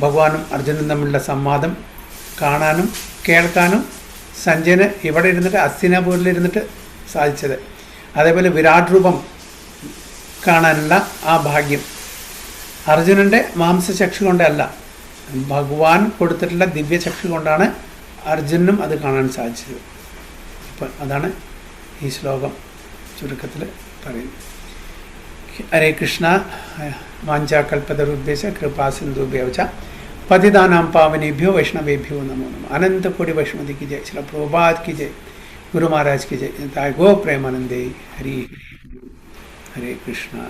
ഭഗവാനും അർജുനും തമ്മിലുള്ള സംവാദം കാണാനും കേൾക്കാനും സഞ്ജയന് ഇവിടെ ഇരുന്നിട്ട് ഹസ്തിനാപൂരിലിരുന്നിട്ട് സാധിച്ചത്. അതേപോലെ വിരാട് രൂപം കാണാനുള്ള ആ ഭാഗ്യം അർജുനൻ്റെ മാംസചക്ഷു കൊണ്ടല്ല, ഭഗവാൻ കൊടുത്തിട്ടുള്ള ദിവ്യചക്ഷു കൊണ്ടാണ് അർജുനും അത് കാണാൻ സാധിച്ചത്. അപ്പം അതാണ് ഈ ശ്ലോകം ചുരുക്കത്തിൽ പറയുന്നത്. ഹരേ കൃഷ്ണ. വാഞ്ചാകൽപതരുദ്ദേശ കൃപാസിന്ധുഭ്യോ ച പതിതാനാം പാവനേഭ്യോ വൈഷ്ണവേഭ്യോ നമോ നമഃ. अनंत कोटि वैष्णवी की जय, श्रील प्रभुपाद की जय, गुरु महाराज की जय. गो प्रेमानंदे. हरि हरे कृष्णा.